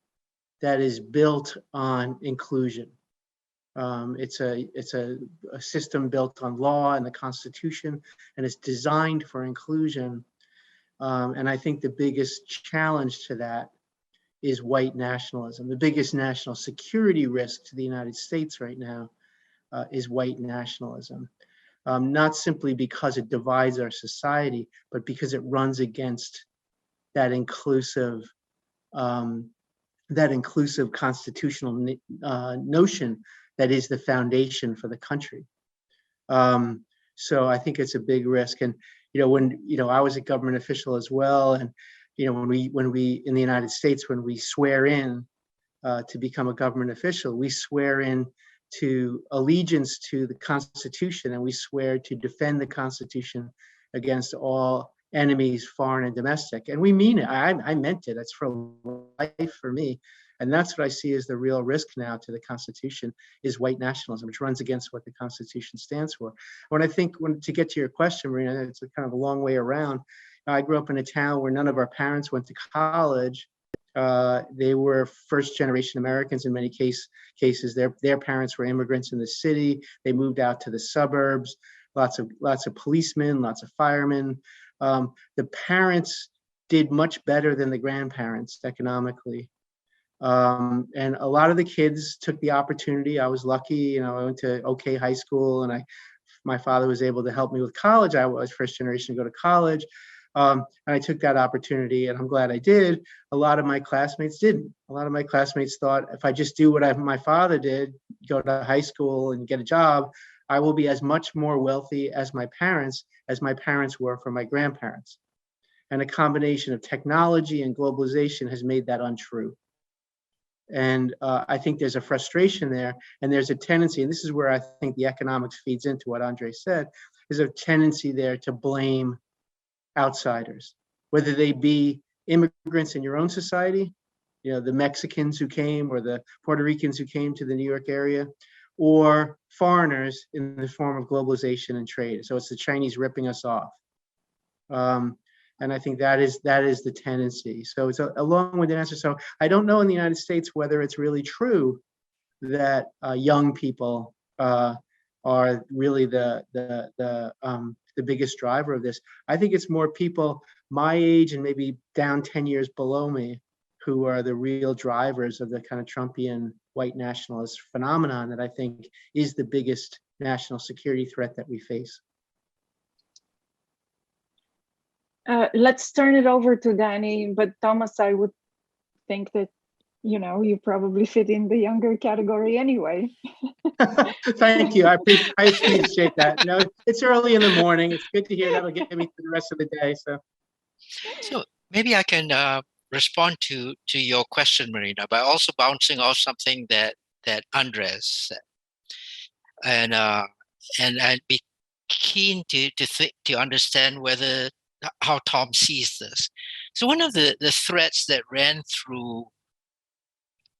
that is built on inclusion. It's a system built on law and the Constitution, and it's designed for inclusion. And I think the biggest challenge to that is white nationalism. The biggest national security risk to the United States right now is white nationalism. Not simply because it divides our society, but because it runs against that inclusive constitutional notion that is the foundation for the country. So I think it's a big risk. And when I was a government official as well, and when we in the United States, when we swear in to become a government official, we swear in to allegiance to the Constitution, and we swear to defend the Constitution against all enemies, foreign and domestic. And we mean it. I meant it. It's for life for me. And that's what I see as the real risk now to the Constitution, is white nationalism, which runs against what the Constitution stands for. To get to your question, Marina, it's a kind of a long way around. I grew up in a town where none of our parents went to college. They were first generation Americans in many cases. Their parents were immigrants in the city. They moved out to the suburbs, lots of policemen, lots of firemen. The parents did much better than the grandparents economically. And a lot of the kids took the opportunity. I was lucky, I went to OK high school, and my father was able to help me with college. I was first generation to go to college. And I took that opportunity, and I'm glad I did. A lot of my classmates didn't. A lot of my classmates thought, if I just do what my father did, go to high school and get a job, I will be as much more wealthy as my parents were for my grandparents. And a combination of technology and globalization has made that untrue. And I think there's a frustration there, and there's a tendency, and this is where I think the economics feeds into what Andre said, there's a tendency there to blame outsiders, whether they be immigrants in your own society, the Mexicans who came, or the Puerto Ricans who came to the New York area, or foreigners in the form of globalization and trade. So it's the Chinese ripping us off. And I think that is the tendency. So it's a long-winded answer. So I don't know in the United States whether it's really true that young people are really the biggest driver of this. I think it's more people my age and maybe down 10 years below me who are the real drivers of the kind of Trumpian white nationalist phenomenon that I think is the biggest national security threat that we face. Let's turn it over to Danny, but Thomas, I would think that, you probably fit in the younger category anyway. Thank you. I appreciate that. It's early in the morning. It's good to hear. That'll get me through the rest of the day. So maybe I can respond to your question, Marina, by also bouncing off something that Unrest said, and I'd be keen to understand how Tom sees this. So one of the threads that ran through,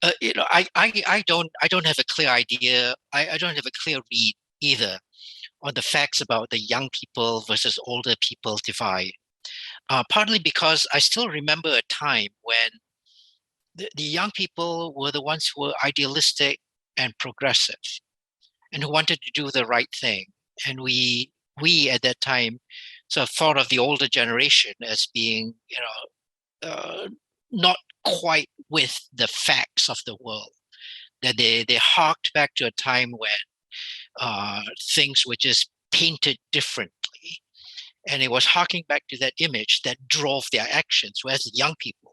I don't have a clear idea. I don't have a clear read either on the facts about the young people versus older people divide. Partly because I still remember a time when the young people were the ones who were idealistic and progressive, and who wanted to do the right thing. And we at that time sort of thought of the older generation as being, not quite with the facts of the world. That they harked back to a time when things were just painted differently. And it was harking back to that image that drove their actions, whereas the young people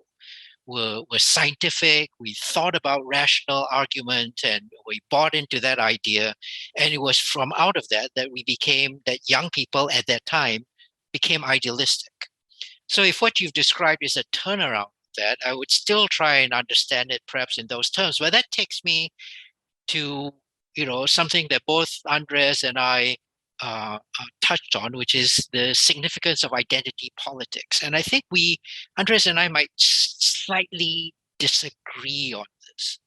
were scientific. We thought about rational argument, and we bought into that idea. And it was from out of that that young people at that time became idealistic. So if what you've described is a turnaround of that, I would still try and understand it perhaps in those terms. But that takes me to something that both Andres and I touched on, which is the significance of identity politics. And I think Andres and I might slightly disagree on this.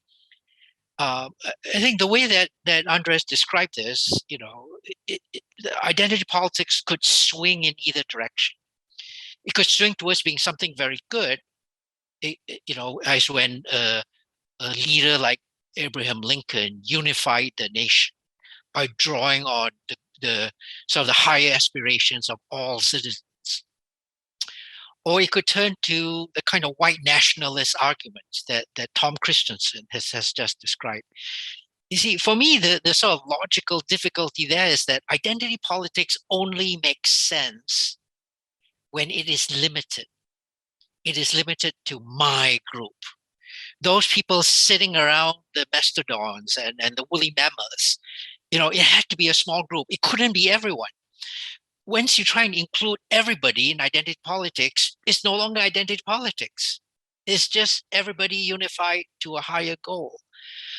I think the way that Andres described this, identity politics could swing in either direction. It could swing towards being something very good, as when a leader like Abraham Lincoln unified the nation by drawing on the sort of the higher aspirations of all citizens. Or it could turn to the kind of white nationalist arguments that Tom Christensen has just described. You see, for me, the sort of logical difficulty there is that identity politics only makes sense when it is limited. It is limited to my group. Those people sitting around the mastodons and the woolly mammoths, it had to be a small group. It couldn't be everyone. Once you try and include everybody in identity politics, it's no longer identity politics. It's just everybody unified to a higher goal.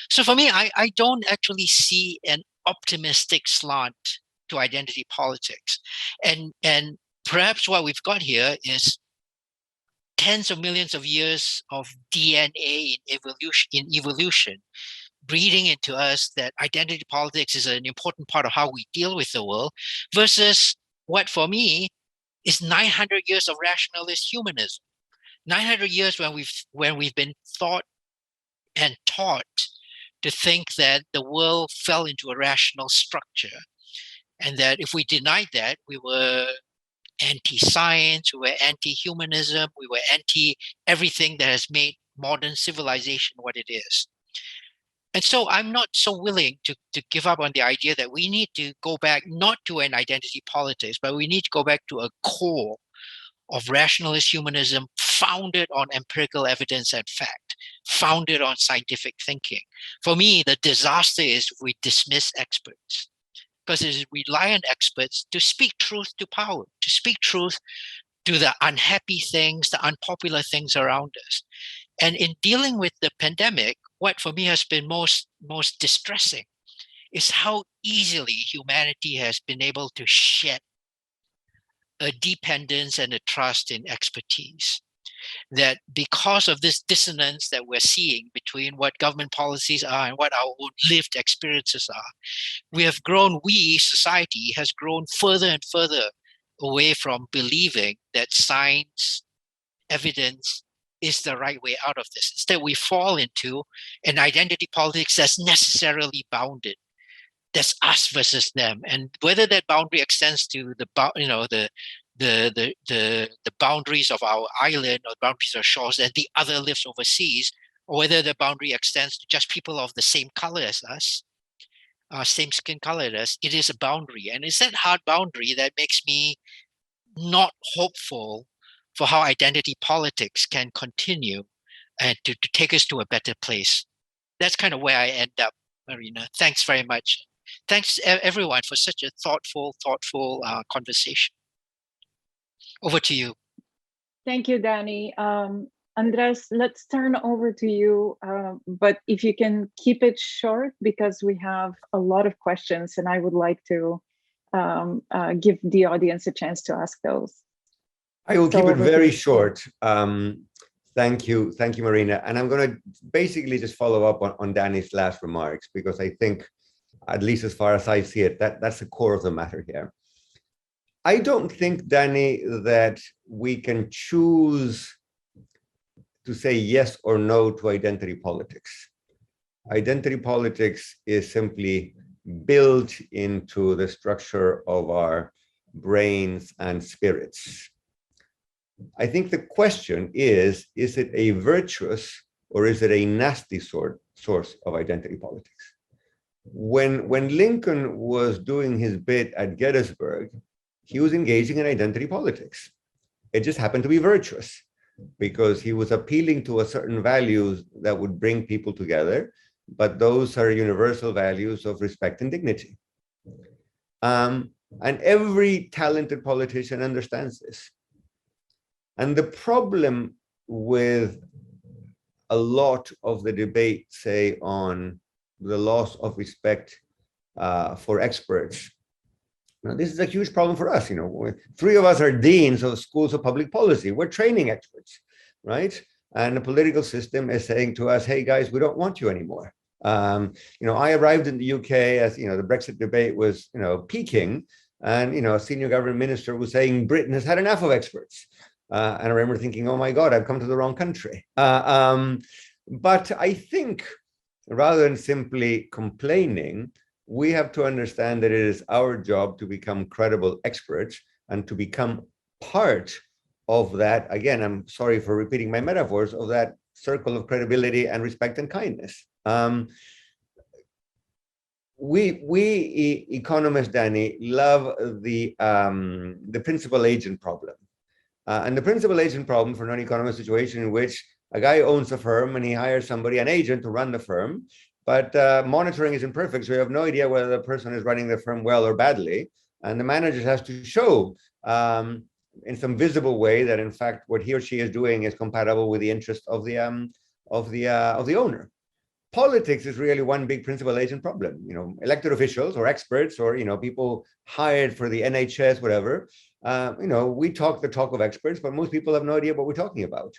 So for me, I don't actually see an optimistic slant to identity politics. And perhaps what we've got here is tens of millions of years of DNA in evolution, breeding into us that identity politics is an important part of how we deal with the world, versus what for me is 900 years of rationalist humanism. 900 years when we've been thought and taught to think that the world fell into a rational structure, and that if we denied that, we were anti-science, we were anti-humanism, we were anti-everything that has made modern civilization what it is. And so I'm not so willing to give up on the idea that we need to go back not to an identity politics, but we need to go back to a core of rationalist humanism founded on empirical evidence and fact, founded on scientific thinking. For me, the disaster is if we dismiss experts, because it is rely on experts to speak truth to power, to speak truth to the unhappy things, the unpopular things around us. And in dealing with the pandemic, what for me has been most distressing is how easily humanity has been able to shed a dependence and a trust in expertise. That because of this dissonance that we're seeing between what government policies are and what our own lived experiences are, society has grown further and further away from believing that science, evidence is the right way out of this. Instead, we fall into an identity politics that's necessarily bounded. That's us versus them, and whether that boundary extends to the boundaries of our island or boundaries of shores and the other lives overseas, or whether the boundary extends to just people of the same color as us, same skin color as us, it is a boundary. And it's that hard boundary that makes me not hopeful for how identity politics can continue and to take us to a better place. That's kind of where I end up, Marina. Thanks very much. Thanks everyone for such a thoughtful conversation. Over to you. Thank you, Danny. Andres, let's turn over to you, but if you can keep it short, because we have a lot of questions and I would like to give the audience a chance to ask those. I will keep it very short. Thank you, Marina. And I'm going to basically just follow up on Danny's last remarks, because I think, at least as far as I see it, that's the core of the matter here. I don't think, Danny, that we can choose to say yes or no to identity politics. Identity politics is simply built into the structure of our brains and spirits. I think the question is it a virtuous or is it a nasty source of identity politics? When Lincoln was doing his bit at Gettysburg, he was engaging in identity politics. It just happened to be virtuous because he was appealing to a certain values that would bring people together, but those are universal values of respect and dignity. And every talented politician understands this. And the problem with a lot of the debate, say, on the loss of respect for experts, now, this is a huge problem for us. Three of us are deans of schools of public policy. We're training experts, right? And the political system is saying to us, hey, guys, we don't want you anymore. I arrived in the UK as, the Brexit debate was, peaking. And, a senior government minister was saying Britain has had enough of experts. And I remember thinking, oh, my God, I've come to the wrong country. But I think rather than simply complaining, we have to understand that it is our job to become credible experts and to become part of that. Again, I'm sorry for repeating my metaphors, of that circle of credibility and respect and kindness. We economists, Danny, love the principal agent problem. And the principal agent problem for non-economist situation in which a guy owns a firm and he hires somebody, an agent, to run the firm, but monitoring is imperfect, so you have no idea whether the person is running the firm well or badly. And the manager has to show in some visible way that, in fact, what he or she is doing is compatible with the interest of the owner. Politics is really one big principal agent problem. Elected officials or experts or people hired for the NHS, whatever. We talk the talk of experts, but most people have no idea what we're talking about.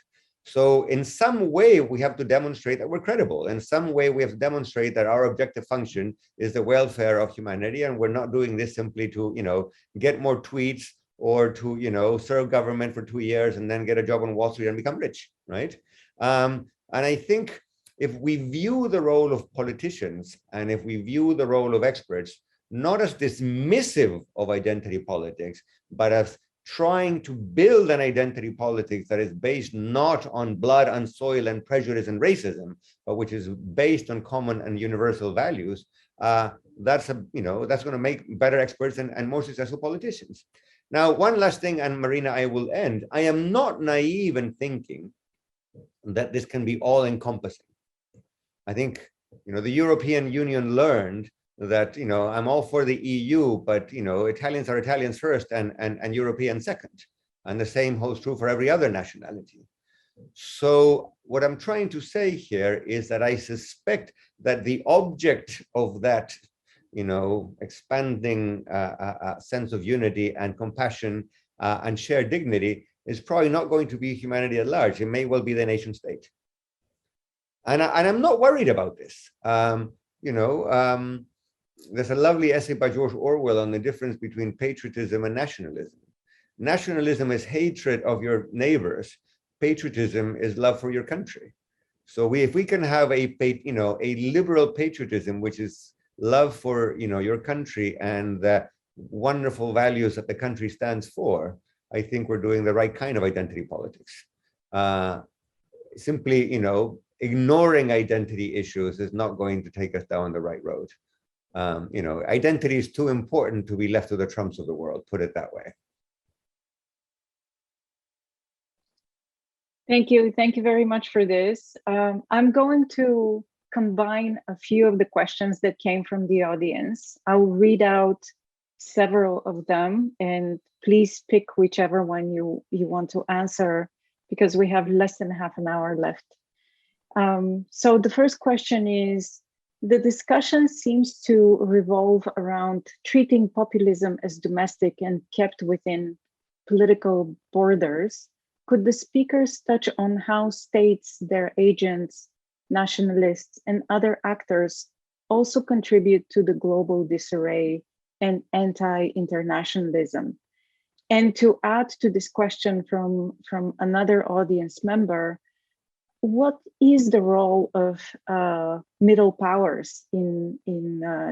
So in some way, we have to demonstrate that we're credible. In some way, we have to demonstrate that our objective function is the welfare of humanity, and we're not doing this simply to get more tweets or to serve government for 2 years and then get a job on Wall Street and become rich, right? And I think if we view the role of politicians and if we view the role of experts not as dismissive of identity politics, but as trying to build an identity politics that is based not on blood and soil and prejudice and racism, but which is based on common and universal values, that's going to make better experts and more successful politicians. Now, one last thing, and Marina, I will end. I am not naive in thinking that this can be all-encompassing. I think, the European Union learned that, I'm all for the EU, but, Italians are Italians first and Europeans second. And the same holds true for every other nationality. So what I'm trying to say here is that I suspect that the object of that, expanding sense of unity and compassion and shared dignity is probably not going to be humanity at large. It may well be the nation state. And I'm not worried about this. There's a lovely essay by George Orwell on the difference between patriotism and nationalism. Nationalism is hatred of your neighbors. Patriotism is love for your country. So if we can have a liberal patriotism, which is love for your country and the wonderful values that the country stands for, I think we're doing the right kind of identity politics. Simply, ignoring identity issues is not going to take us down the right road. Identity is too important to be left to the Trumps of the world, put it that way. Thank you. Thank you very much for this. I'm going to combine a few of the questions that came from the audience. I'll read out several of them, and please pick whichever one you want to answer, because we have less than half an hour left. So the first question is, the discussion seems to revolve around treating populism as domestic and kept within political borders. Could the speakers touch on how states, their agents, nationalists, and other actors also contribute to the global disarray and anti-internationalism? And to add to this question from another audience member, what is the role of middle powers in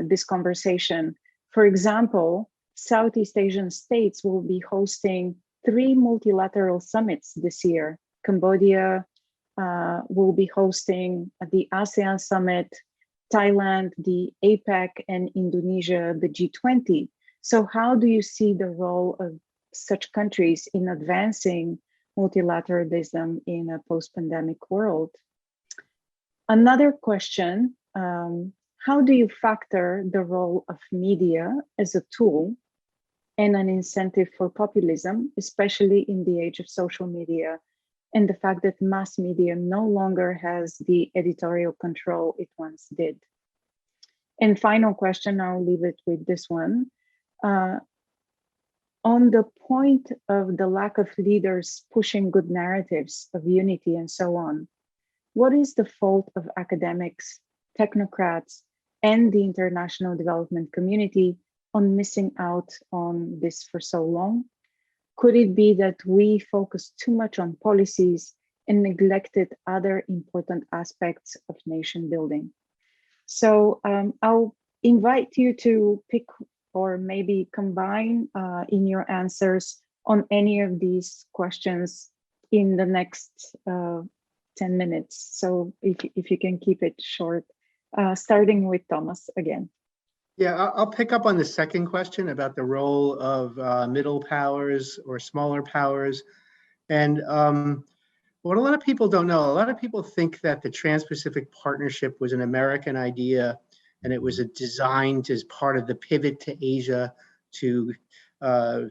this conversation? For example, Southeast Asian states will be hosting 3 multilateral summits this year. Cambodia will be hosting the ASEAN summit, Thailand, the APEC, and Indonesia, the G20. So how do you see the role of such countries in advancing multilateralism in a post-pandemic world? Another question, how do you factor the role of media as a tool and an incentive for populism, especially in the age of social media, and the fact that mass media no longer has the editorial control it once did? And final question, I'll leave it with this one. On the point of the lack of leaders pushing good narratives of unity and so on, what is the fault of academics, technocrats, and the international development community on missing out on this for so long? Could it be that we focused too much on policies and neglected other important aspects of nation building? So I'll invite you to pick or maybe combine in your answers on any of these questions in the next 10 minutes. So if you can keep it short, starting with Thomas again. Yeah, I'll pick up on the second question about the role of middle powers or smaller powers. And what a lot of people don't know, a lot of people think that the Trans-Pacific Partnership was an American idea, and it was designed as part of the pivot to Asia to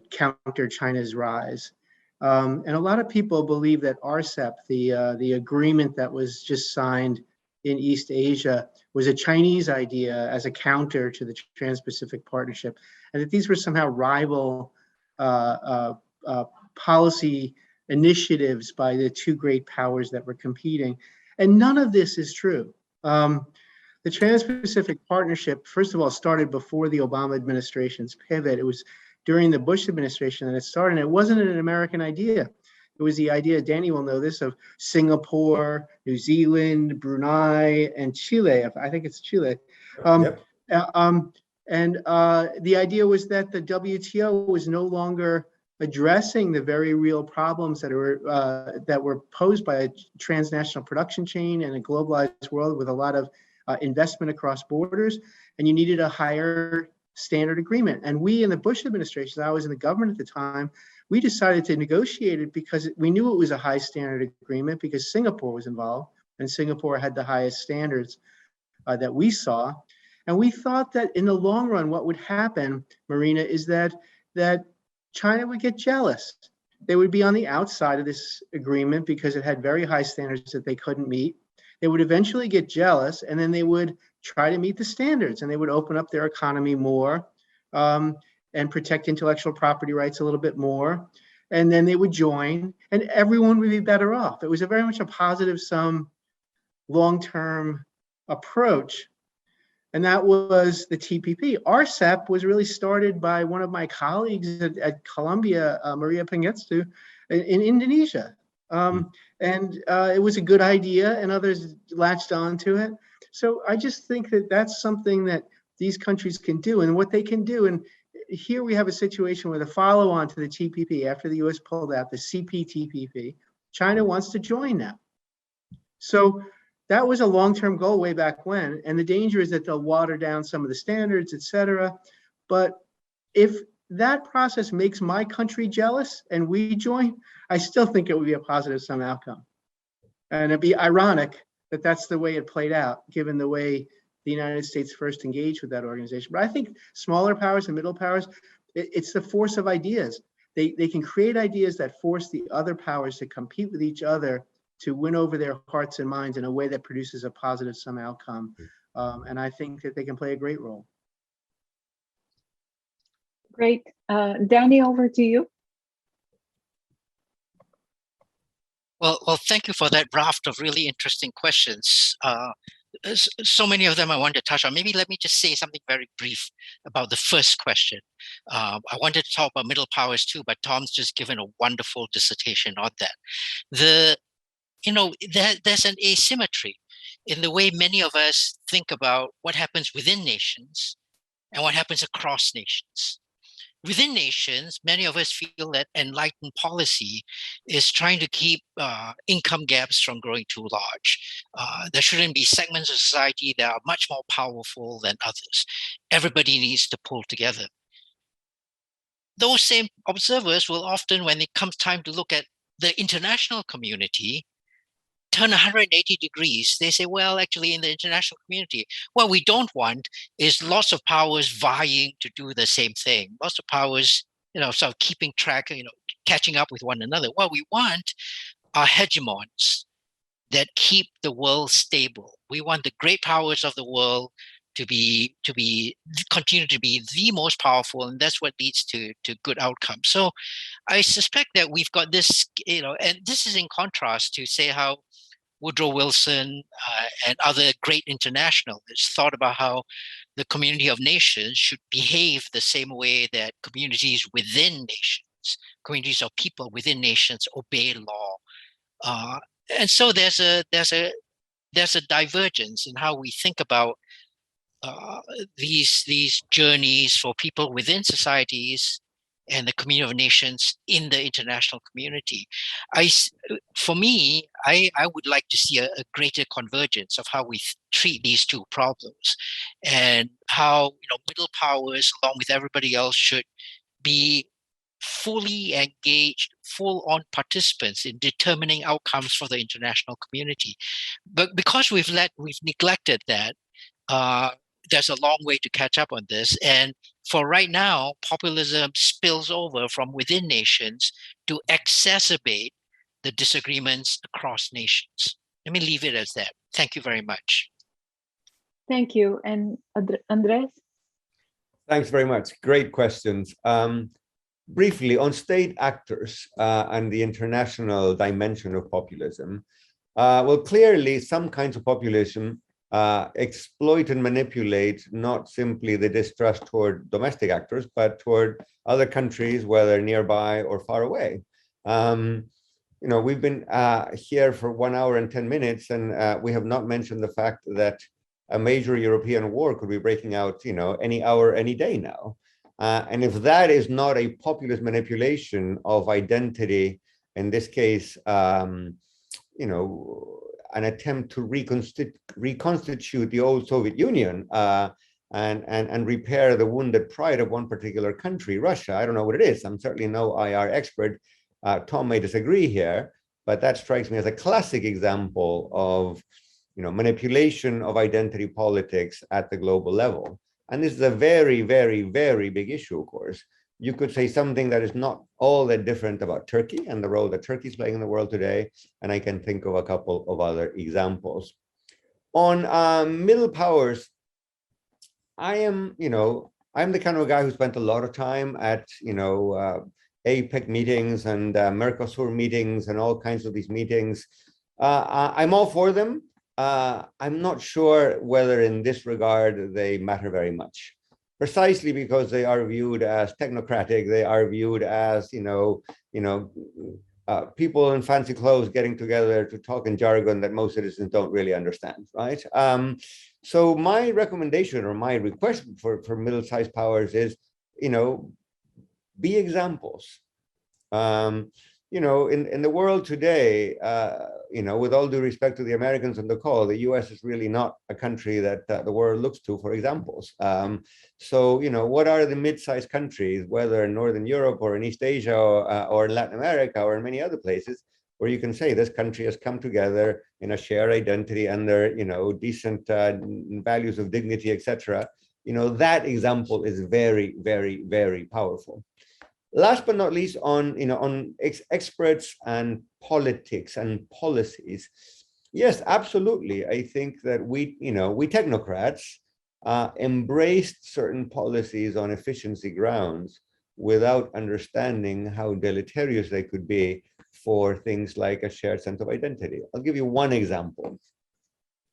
counter China's rise. And a lot of people believe that RCEP, the agreement that was just signed in East Asia, was a Chinese idea as a counter to the Trans-Pacific Partnership, and that these were somehow rival policy initiatives by the two great powers that were competing. And none of this is true. The Trans-Pacific Partnership, first of all, started before the Obama administration's pivot. It was during the Bush administration that it started, and it wasn't an American idea. It was the idea, Danny will know this, of Singapore, New Zealand, Brunei, and Chile. I think it's Chile. Yep. And the idea was that the WTO was no longer addressing the very real problems that were posed by a transnational production chain and a globalized world with a lot of investment across borders, and you needed a higher standard agreement. And we in the Bush administration, I was in the government at the time, we decided to negotiate it because we knew it was a high standard agreement because Singapore was involved, and Singapore had the highest standards that we saw. And we thought that in the long run, what would happen, Marina, is that China would get jealous. They would be on the outside of this agreement because it had very high standards that they couldn't meet. They would eventually get jealous, and then they would try to meet the standards, and they would open up their economy more and protect intellectual property rights a little bit more. And then they would join, and everyone would be better off. It was very much a positive sum, long-term approach. And that was the TPP. RCEP was really started by one of my colleagues at Columbia, Maria Pangestu, in Indonesia. And it was a good idea, and others latched onto it. So I just think that that's something that these countries can do, and what they can do. And here we have a situation where the follow-on to the TPP, after the US pulled out, the CPTPP, China wants to join now. So that was a long-term goal way back when, and the danger is that they'll water down some of the standards, et cetera. But if that process makes my country jealous and we join, I still think it would be a positive sum outcome. And it'd be ironic that that's the way it played out, given the way the United States first engaged with that organization. But I think smaller powers and middle powers, it's the force of ideas. They can create ideas that force the other powers to compete with each other to win over their hearts and minds in a way that produces a positive sum outcome. And I think that they can play a great role. Great. Danny, over to you. Well, thank you for that raft of really interesting questions. So many of them I want to touch on. Maybe let me just say something very brief about the first question. I wanted to talk about middle powers too, but Tom's just given a wonderful dissertation on that. There's an asymmetry in the way many of us think about what happens within nations and what happens across nations. Within nations, many of us feel that enlightened policy is trying to keep income gaps from growing too large. There shouldn't be segments of society that are much more powerful than others. Everybody needs to pull together. Those same observers will often, when it comes time to look at the international community, turn 180 degrees. They say, well, actually, in the international community, what we don't want is lots of powers vying to do the same thing. Lots of powers, sort of keeping track, catching up with one another. What we want are hegemons that keep the world stable. We want the great powers of the world to continue to be the most powerful, and that's what leads to good outcomes. So I suspect that we've got this, and this is in contrast to, say, how Woodrow Wilson and other great internationalists thought about how the community of nations should behave the same way that communities within nations, communities of people within nations, obey law. And so there's a divergence in how we think about these journeys for people within societies and the community of nations in the international community. For me, I would like to see a greater convergence of how we treat these two problems, and how middle powers, along with everybody else, should be fully engaged, full-on participants in determining outcomes for the international community. But because we've neglected that, there's a long way to catch up on this. And for right now, populism spills over from within nations to exacerbate the disagreements across nations. Let me leave it as that. Thank you very much. Thank you. And Andres? Thanks very much. Great questions. Briefly, on state actors and the international dimension of populism, well, clearly some kinds of populism exploit and manipulate not simply the distrust toward domestic actors, but toward other countries, whether nearby or far away. We've been here for 1 hour and 10 minutes, and we have not mentioned the fact that a major European war could be breaking out, any hour, any day now. And if that is not a populist manipulation of identity, in this case, you know, an attempt to reconstitute the old Soviet Union and repair the wounded pride of one particular country, Russia. I don't know what it is. I'm certainly no IR expert. Tom may disagree here, but that strikes me as a classic example of, you know, manipulation of identity politics at the global level. And this is a very, very, very big issue, of course. You could say something that is not all that different about Turkey and the role that Turkey is playing in the world today. And I can think of a couple of other examples. On middle powers, I am, you know, I'm the kind of guy who spent a lot of time at, you know, APEC meetings and Mercosur meetings and all kinds of these meetings. I'm all for them. I'm not sure whether in this regard they matter very much, precisely because they are viewed as technocratic. They are viewed as, people in fancy clothes getting together to talk in jargon that most citizens don't really understand, right? So my recommendation or my request for middle-sized powers is, you know, be examples. You know, in the world today, you know, with all due respect to the Americans on the call, the US is really not a country that the world looks to for examples. So, you know, what are the mid-sized countries, whether in Northern Europe or in East Asia or in Latin America or in many other places, where you can say this country has come together in a shared identity under, you know, decent values of dignity, etc. You know, that example is very, very, very powerful. Last but not least, on, you know, on experts and politics and policies, yes, absolutely. I think that we, you know, we technocrats embraced certain policies on efficiency grounds without understanding how deleterious they could be for things like a shared sense of identity. I'll give you one example.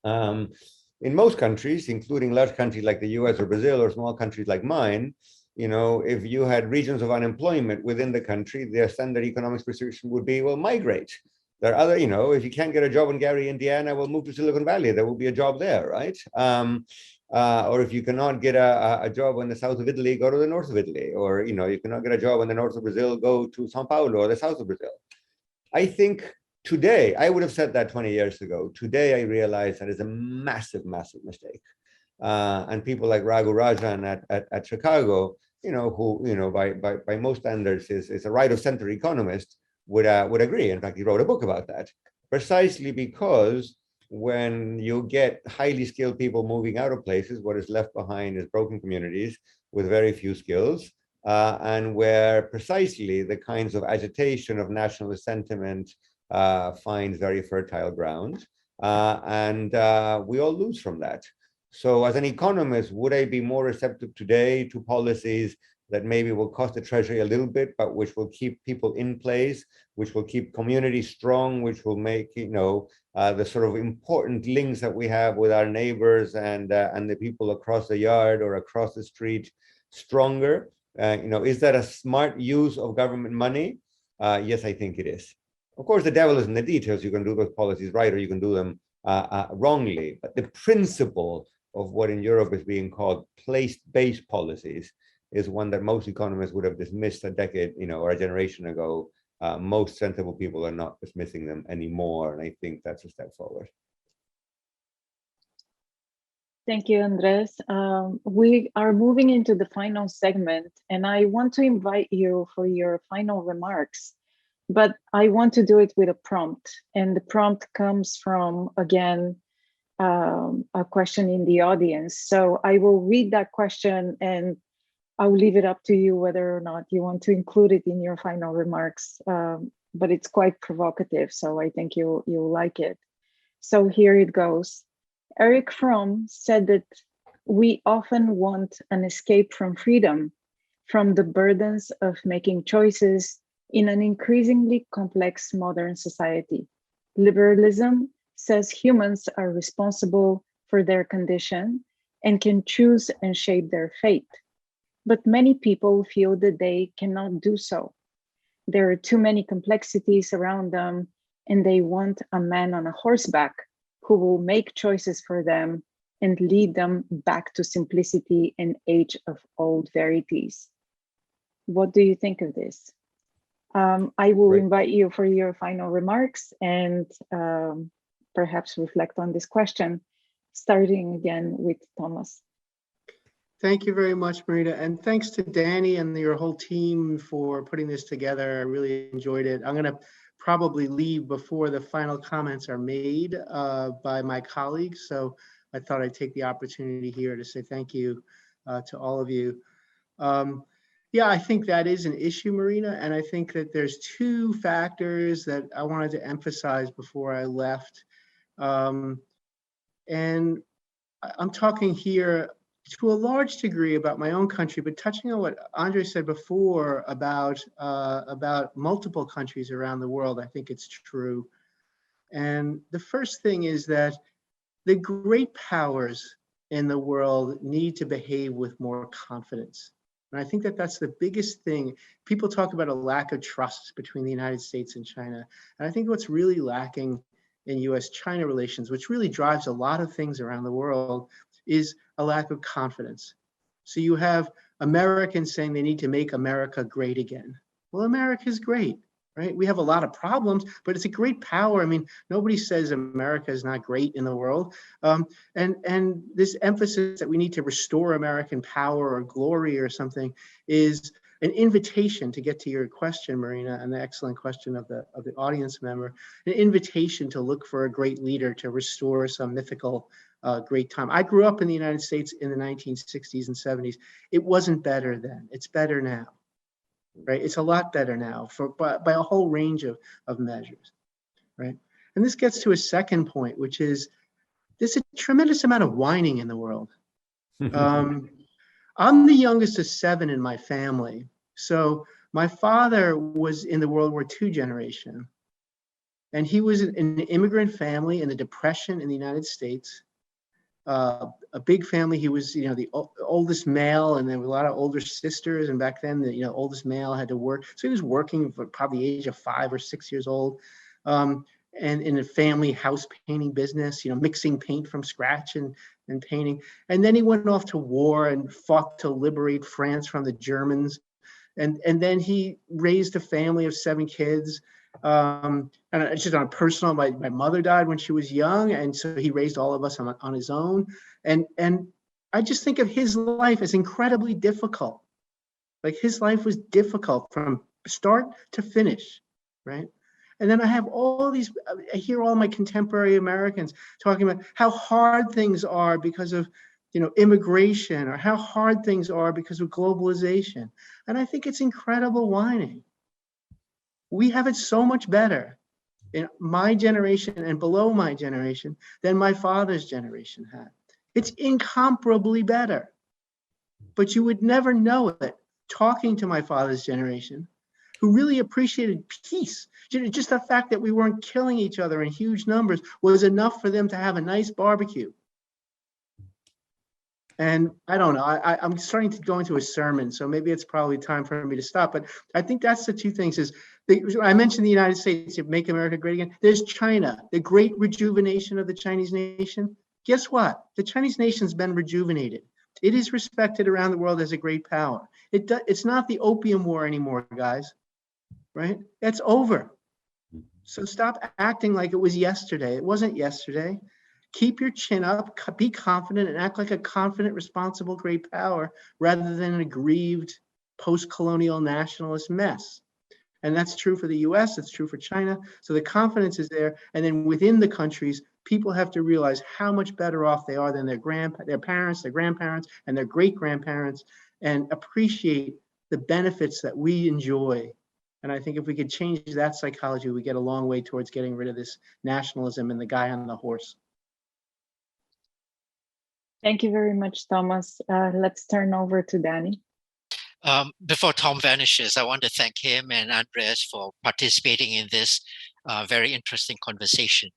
In most countries, including large countries like the US or Brazil or small countries like mine, you know, if you had regions of unemployment within the country, their standard economics prescription would be, well, migrate. There are other, you know, if you can't get a job in Gary, Indiana, well, move to Silicon Valley. There will be a job there, right? Or if you cannot get a job in the south of Italy, go to the north of Italy. Or, you know, you cannot get a job in the north of Brazil, go to Sao Paulo or the south of Brazil. I think today, I would have said that 20 years ago. Today, I realize that is a massive, massive mistake. And people like Raghu Rajan at Chicago, you know, who, you know, by most standards is a right-of-center economist, would agree. In fact, he wrote a book about that, precisely because when you get highly skilled people moving out of places, what is left behind is broken communities with very few skills, and where precisely the kinds of agitation of nationalist sentiment finds very fertile ground, and we all lose from that. So as an economist, would I be more receptive today to policies that maybe will cost the treasury a little bit, but which will keep people in place, which will keep communities strong, which will make, you know, the sort of important links that we have with our neighbors and the people across the yard or across the street stronger? You know, is that a smart use of government money? Yes, I think it is. Of course, the devil is in the details. You can do those policies right, or you can do them wrongly. But the principle of what in Europe is being called place-based policies is one that most economists would have dismissed a decade, you know, or a generation ago. Most sensible people are not dismissing them anymore, and I think that's a step forward. Thank you, Andres. We are moving into the final segment, and I want to invite you for your final remarks, but I want to do it with a prompt, and the prompt comes from, again, a question in the audience. So I will read that question and I'll leave it up to you whether or not you want to include it in your final remarks, but it's quite provocative, so I think you'll like it. So here it goes. Eric Fromm said that we often want an escape from freedom, from the burdens of making choices in an increasingly complex modern society. Liberalism says humans are responsible for their condition and can choose and shape their fate. But many people feel that they cannot do so. There are too many complexities around them, and they want a man on a horseback who will make choices for them and lead them back to simplicity and age of old verities. What do you think of this? I will Right. invite you for your final remarks and perhaps reflect on this question, starting again with Thomas. Thank you very much, Marina. And thanks to Danny and your whole team for putting this together. I really enjoyed it. I'm going to probably leave before the final comments are made by my colleagues. So I thought I'd take the opportunity here to say thank you to all of you. Yeah, I think that is an issue, Marina. And I think that there's two factors that I wanted to emphasize before I left. And I'm talking here to a large degree about my own country, but touching on what Andre said before about multiple countries around the world, I think it's true. And the first thing is that the great powers in the world need to behave with more confidence. And I think that that's the biggest thing. People talk about a lack of trust between the United States and China. And I think what's really lacking in US-China relations, which really drives a lot of things around the world, is a lack of confidence. So you have Americans saying they need to make America great again. Well, America's great, right? We have a lot of problems, but it's a great power. I mean, nobody says America is not great in the world. And this emphasis that we need to restore American power or glory or something is an invitation, to get to your question, Marina, and the excellent question of the audience member, an invitation to look for a great leader to restore some mythical great time. I grew up in the United States in the 1960s and 70s. It wasn't better then. It's better now, right? It's a lot better now by a whole range of measures, right? And this gets to a second point, which is there's a tremendous amount of whining in the world. I'm the youngest of 7 in my family. So my father was in the World War II generation, and he was in an immigrant family in the Depression in the United States. A big family. He was, the oldest male, and there were a lot of older sisters. And back then, the oldest male had to work. So he was working for probably the age of 5 or 6 years old, and in a family house painting business, mixing paint from scratch and painting. And then he went off to war and fought to liberate France from the Germans. And then he raised a family of 7 kids. And it's just on a personal, my mother died when she was young, and so he raised all of us on his own. And I just think of his life as incredibly difficult. Like, his life was difficult from start to finish, right? And then I have I hear all my contemporary Americans talking about how hard things are because of immigration, or how hard things are because of globalization. And I think it's incredible whining. We have it so much better in my generation and below my generation than my father's generation had. It's incomparably better. But you would never know it talking to my father's generation, who really appreciated peace. Just the fact that we weren't killing each other in huge numbers was enough for them to have a nice barbecue. And I don't know, I'm starting to go into a sermon, so maybe it's probably time for me to stop. But I think that's the two things is, I mentioned the United States, make America great again. There's China, the great rejuvenation of the Chinese nation. Guess what? The Chinese nation's been rejuvenated. It is respected around the world as a great power. It's not the opium war anymore, guys, right? It's over. So stop acting like it was yesterday. It wasn't yesterday. Keep your chin up, be confident, and act like a confident, responsible, great power rather than an aggrieved post-colonial nationalist mess. And that's true for the US, it's true for China. So the confidence is there. And then within the countries, people have to realize how much better off they are than their parents, their grandparents, and their great-grandparents, and appreciate the benefits that we enjoy. And I think if we could change that psychology, we get a long way towards getting rid of this nationalism and the guy on the horse. Thank you very much, Thomas. Let's turn over to Danny. Before Tom vanishes, I want to thank him and Andres for participating in this very interesting conversation.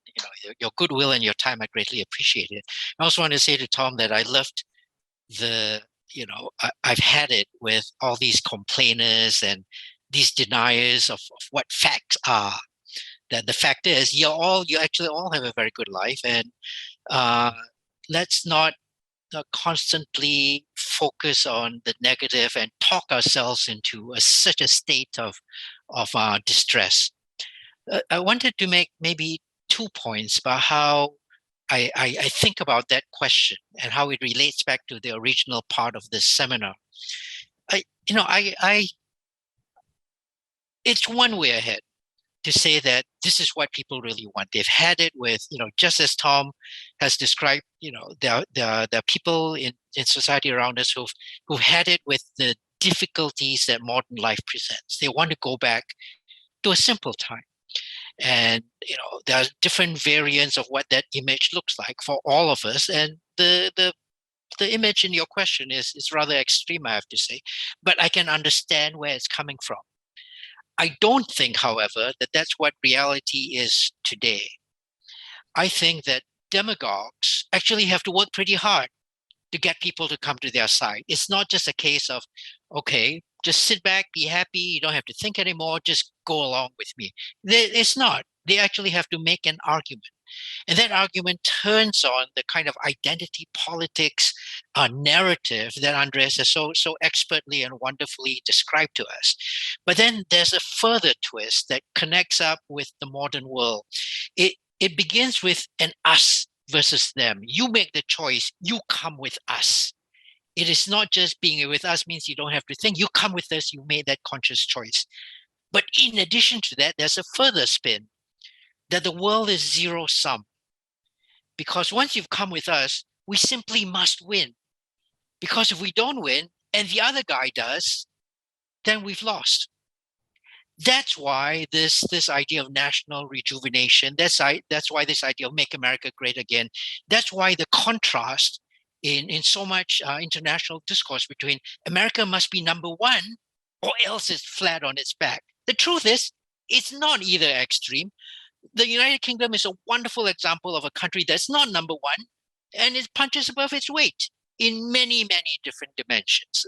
Your goodwill and your time, I greatly appreciate it. I also want to say to Tom that I loved I've had it with all these complainers and these deniers of what facts are. That the fact is, you actually all have a very good life, and let's not constantly focus on the negative and talk ourselves into such a state of distress. I wanted to make maybe 2 points about how I think about that question and how it relates back to the original part of this seminar. It's one way ahead to say that this is what people really want. They've had it with, just as Tom has described, there are people in society around us who've had it with the difficulties that modern life presents. They want to go back to a simple time. And there are different variants of what that image looks like for all of us. And the image in your question is rather extreme, I have to say, but I can understand where it's coming from. I don't think, however, that that's what reality is today. I think that demagogues actually have to work pretty hard to get people to come to their side. It's not just a case of, okay, just sit back, be happy, you don't have to think anymore, just go along with me. It's not. They actually have to make an argument. And that argument turns on the kind of identity politics narrative that Andres has so expertly and wonderfully described to us. But then there's a further twist that connects up with the modern world. It begins with an us versus them. You make the choice, you come with us. It is not just being with us means you don't have to think. You come with us, you made that conscious choice. But in addition to that, there's a further spin that the world is zero sum. Because once you've come with us, we simply must win. Because if we don't win and the other guy does, then we've lost. That's why this idea of national rejuvenation, that's why this idea of make America great again, that's why the contrast in so much international discourse between America must be number one or else it's flat on its back. The truth is, it's not either extreme. The United Kingdom is a wonderful example of a country that's not number one, and it punches above its weight in many, many different dimensions.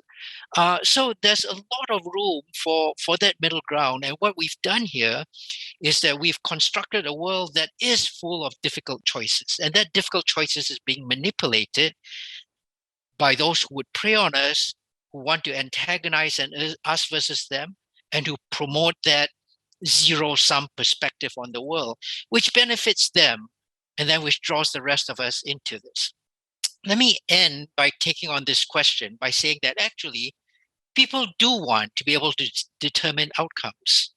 So there's a lot of room for that middle ground. And what we've done here is that we've constructed a world that is full of difficult choices. And that difficult choices is being manipulated by those who would prey on us, who want to antagonize us versus them, and who promote that zero-sum perspective on the world, which benefits them, and then which draws the rest of us into this. Let me end by taking on this question by saying that actually people do want to be able to determine outcomes,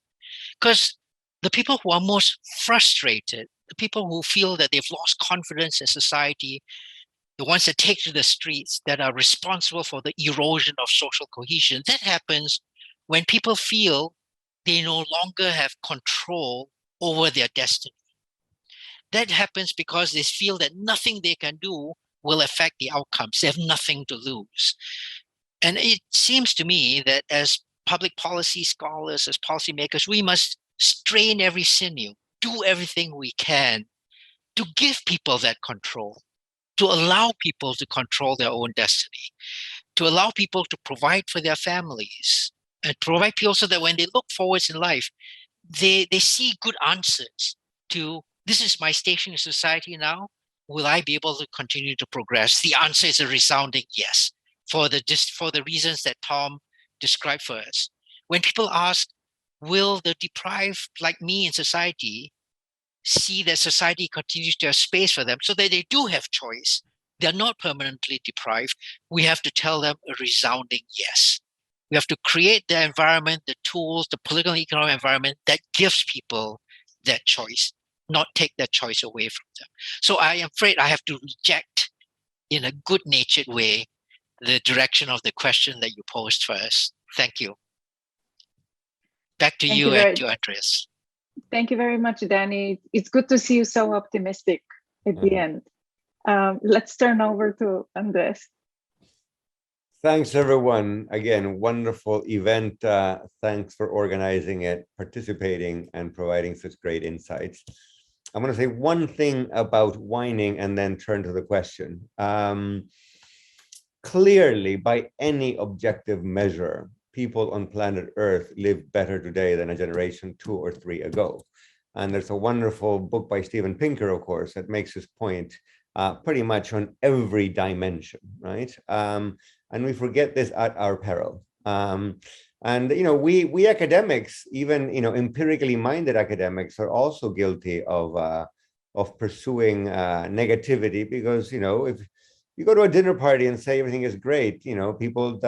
because the people who are most frustrated, the people who feel that they've lost confidence in society, the ones that take to the streets, that are responsible for the erosion of social cohesion, that happens when people feel they no longer have control over their destiny. That happens because they feel that nothing they can do will affect the outcomes. They have nothing to lose. And it seems to me that as public policy scholars, as policymakers, we must strain every sinew, do everything we can to give people that control, to allow people to control their own destiny, to allow people to provide for their families, and provide people so that when they look forwards in life, they see good answers to, this is my station in society now, will I be able to continue to progress? The answer is a resounding yes, for the reasons that Tom described for us. When people ask, will the deprived like me in society see that society continues to have space for them so that they do have choice, they're not permanently deprived, we have to tell them a resounding yes. We have to create the environment, the tools, the political and economic environment that gives people that choice, not take that choice away from them. So I am afraid I have to reject, in a good-natured way, the direction of the question that you posed for us. Thank you. Back to you and to Andres. Thank you very much, Danny. It's good to see you so optimistic at the end. Let's turn over to Andres. Thanks, everyone. Again, wonderful event. Thanks for organizing it, participating, and providing such great insights. I'm going to say one thing about whining and then turn to the question. Clearly, by any objective measure, people on planet Earth live better today than a generation 2 or 3 ago. And there's a wonderful book by Steven Pinker, of course, that makes this point pretty much on every dimension, right? And we forget this at our peril. And we academics, even empirically minded academics, are also guilty of pursuing negativity, because if you go to a dinner party and say everything is great, people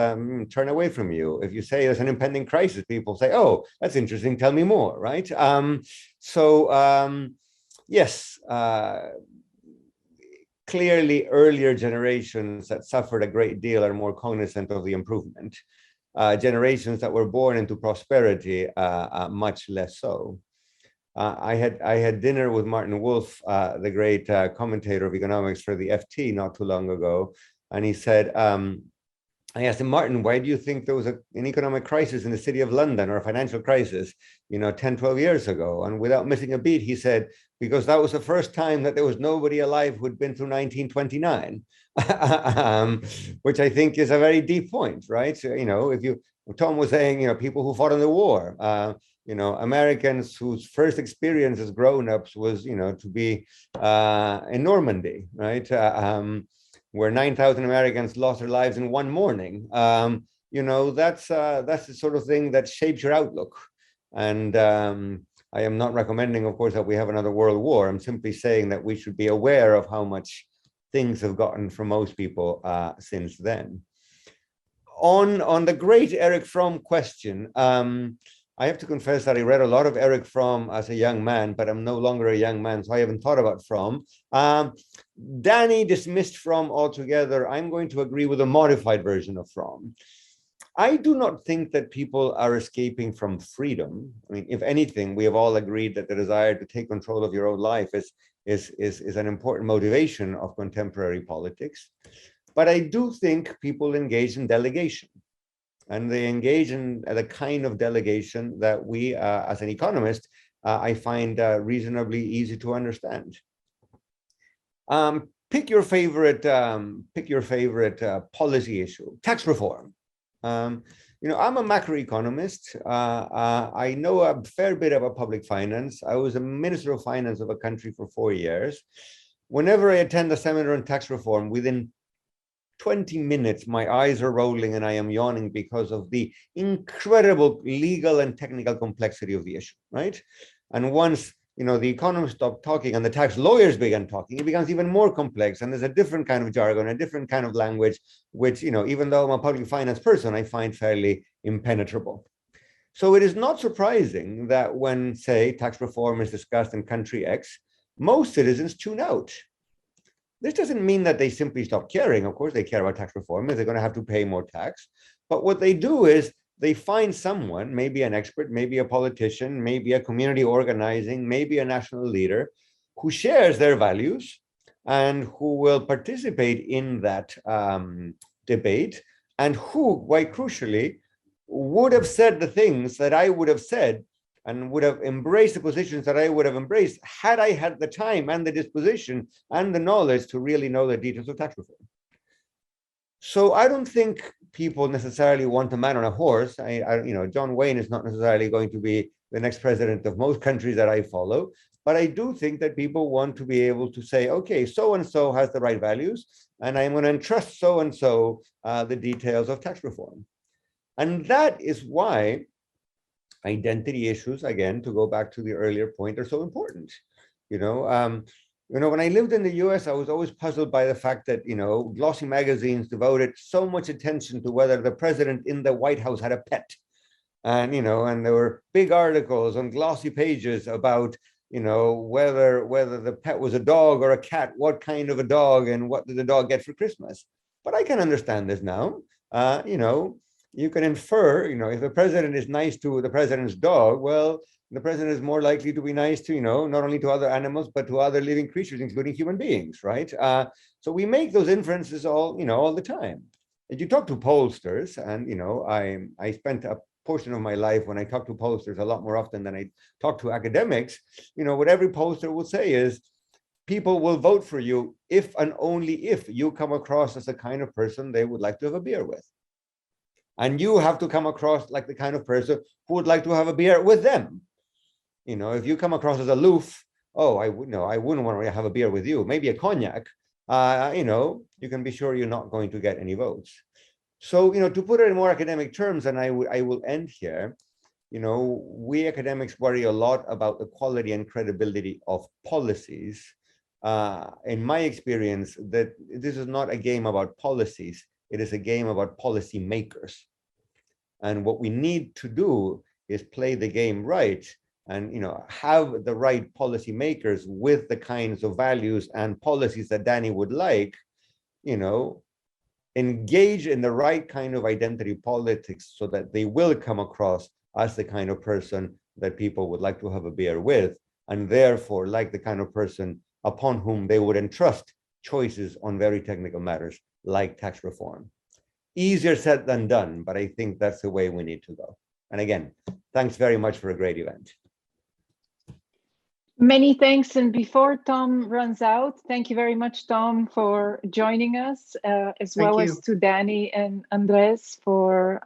turn away from you. If you say there's an impending crisis, people say, "Oh, that's interesting. Tell me more." Right? Yes. Clearly, earlier generations that suffered a great deal are more cognizant of the improvement. Generations that were born into prosperity, much less so. I had dinner with Martin Wolf, the great commentator of economics for the FT, not too long ago, and he said, I asked him, "Martin, why do you think there was an economic crisis in the city of London, or a financial crisis, 10, 12 years ago?" And without missing a beat, he said, "Because that was the first time that there was nobody alive who'd been through 1929, which I think is a very deep point, right? So, Tom was saying, people who fought in the war, Americans whose first experience as grown-ups was, to be in Normandy, right? Where 9,000 Americans lost their lives in one morning. That's the sort of thing that shapes your outlook. And I am not recommending, of course, that we have another world war. I'm simply saying that we should be aware of how much things have gotten for most people since then. On the great Eric Fromm question, I have to confess that I read a lot of Eric Fromm as a young man, but I'm no longer a young man, so I haven't thought about Fromm. Danny dismissed Fromm altogether. I'm going to agree with a modified version of Fromm. I do not think that people are escaping from freedom. I mean, if anything, we have all agreed that the desire to take control of your own life is an important motivation of contemporary politics. But I do think people engage in delegation. And they engage in the kind of delegation that we, as an economist, I find reasonably easy to understand. Pick your favorite policy issue. Tax reform. I'm a macroeconomist. I know a fair bit about public finance. I was a minister of finance of a country for 4 years. Whenever I attend a seminar on tax reform, within 20 minutes, my eyes are rolling and I am yawning because of the incredible legal and technical complexity of the issue, right? And once, the economists stop talking and the tax lawyers begin talking, it becomes even more complex. And there's a different kind of jargon, a different kind of language, which, even though I'm a public finance person, I find fairly impenetrable. So it is not surprising that when, say, tax reform is discussed in country X, most citizens tune out. This doesn't mean that they simply stop caring. Of course, they care about tax reform, if they're going to have to pay more tax. But what they do is they find someone, maybe an expert, maybe a politician, maybe a community organizing, maybe a national leader, who shares their values and who will participate in that debate, and who, quite crucially, would have said the things that I would have said and would have embraced the positions that I would have embraced had I had the time and the disposition and the knowledge to really know the details of tax reform. So I don't think people necessarily want a man on a horse. John Wayne is not necessarily going to be the next president of most countries that I follow, but I do think that people want to be able to say, okay, so-and-so has the right values, and I'm going to entrust so-and-so the details of tax reform. And that is why identity issues, again, to go back to the earlier point, are so important. When I lived in the US, I was always puzzled by the fact that, glossy magazines devoted so much attention to whether the president in the White House had a pet. And, and there were big articles on glossy pages about, whether the pet was a dog or a cat, what kind of a dog, and what did the dog get for Christmas. But I can understand this now. You can infer, if the president is nice to the president's dog, well, the president is more likely to be nice to, not only to other animals, but to other living creatures, including human beings, right? So we make those inferences all the time. And you talk to pollsters, and, I spent a portion of my life when I talk to pollsters a lot more often than I talk to academics. What every pollster will say is, people will vote for you if and only if you come across as the kind of person they would like to have a beer with. And you have to come across like the kind of person who would like to have a beer with them. If you come across as aloof, I wouldn't want to have a beer with you, maybe a cognac, you can be sure you're not going to get any votes. So, to put it in more academic terms, and I will end here, we academics worry a lot about the quality and credibility of policies. In my experience, that this is not a game about policies, it is a game about policy makers. And what we need to do is play the game right and have the right policy makers with the kinds of values and policies that Danny would like, engage in the right kind of identity politics so that they will come across as the kind of person that people would like to have a beer with, and therefore like the kind of person upon whom they would entrust choices on very technical matters like tax reform. Easier said than done, but I think that's the way we need to go. And again, thanks very much for a great event. Many thanks. And before Tom runs out, thank you very much, Tom, for joining us, as well as to Danny and Andres for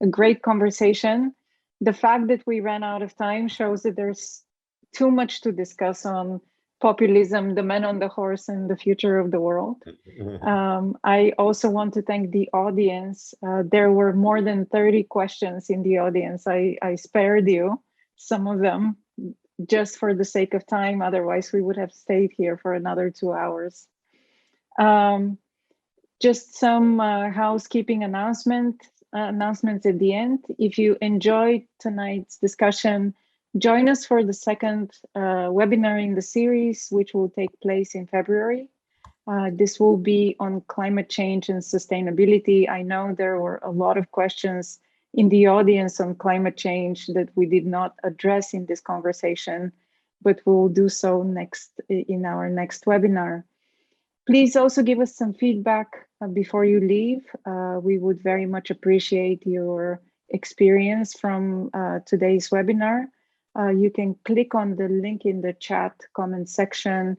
a great conversation. The fact that we ran out of time shows that there's too much to discuss on populism, the man on the horse, and the future of the world. I also want to thank the audience. There were more than 30 questions in the audience. I spared you some of them just for the sake of time. Otherwise, we would have stayed here for another 2 hours. Just some housekeeping announcements at the end. If you enjoyed tonight's discussion, join us for the second webinar in the series, which will take place in February. This will be on climate change and sustainability. I know there were a lot of questions in the audience on climate change that we did not address in this conversation, but we will do so in our next webinar. Please also give us some feedback before you leave. We would very much appreciate your experience from today's webinar. You can click on the link in the chat comment section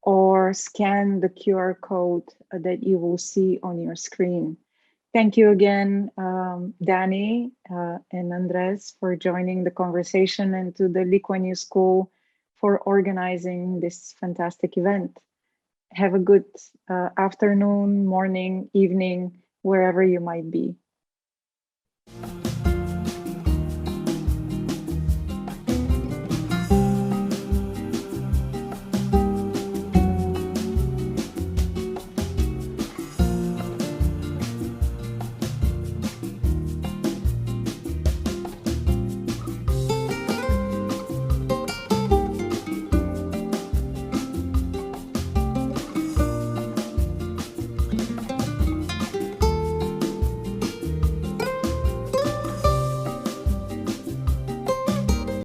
or scan the QR code that you will see on your screen. Thank you again, Danny and Andres, for joining the conversation, and to the Lee Kuan Yew School for organizing this fantastic event. Have a good afternoon, morning, evening, wherever you might be.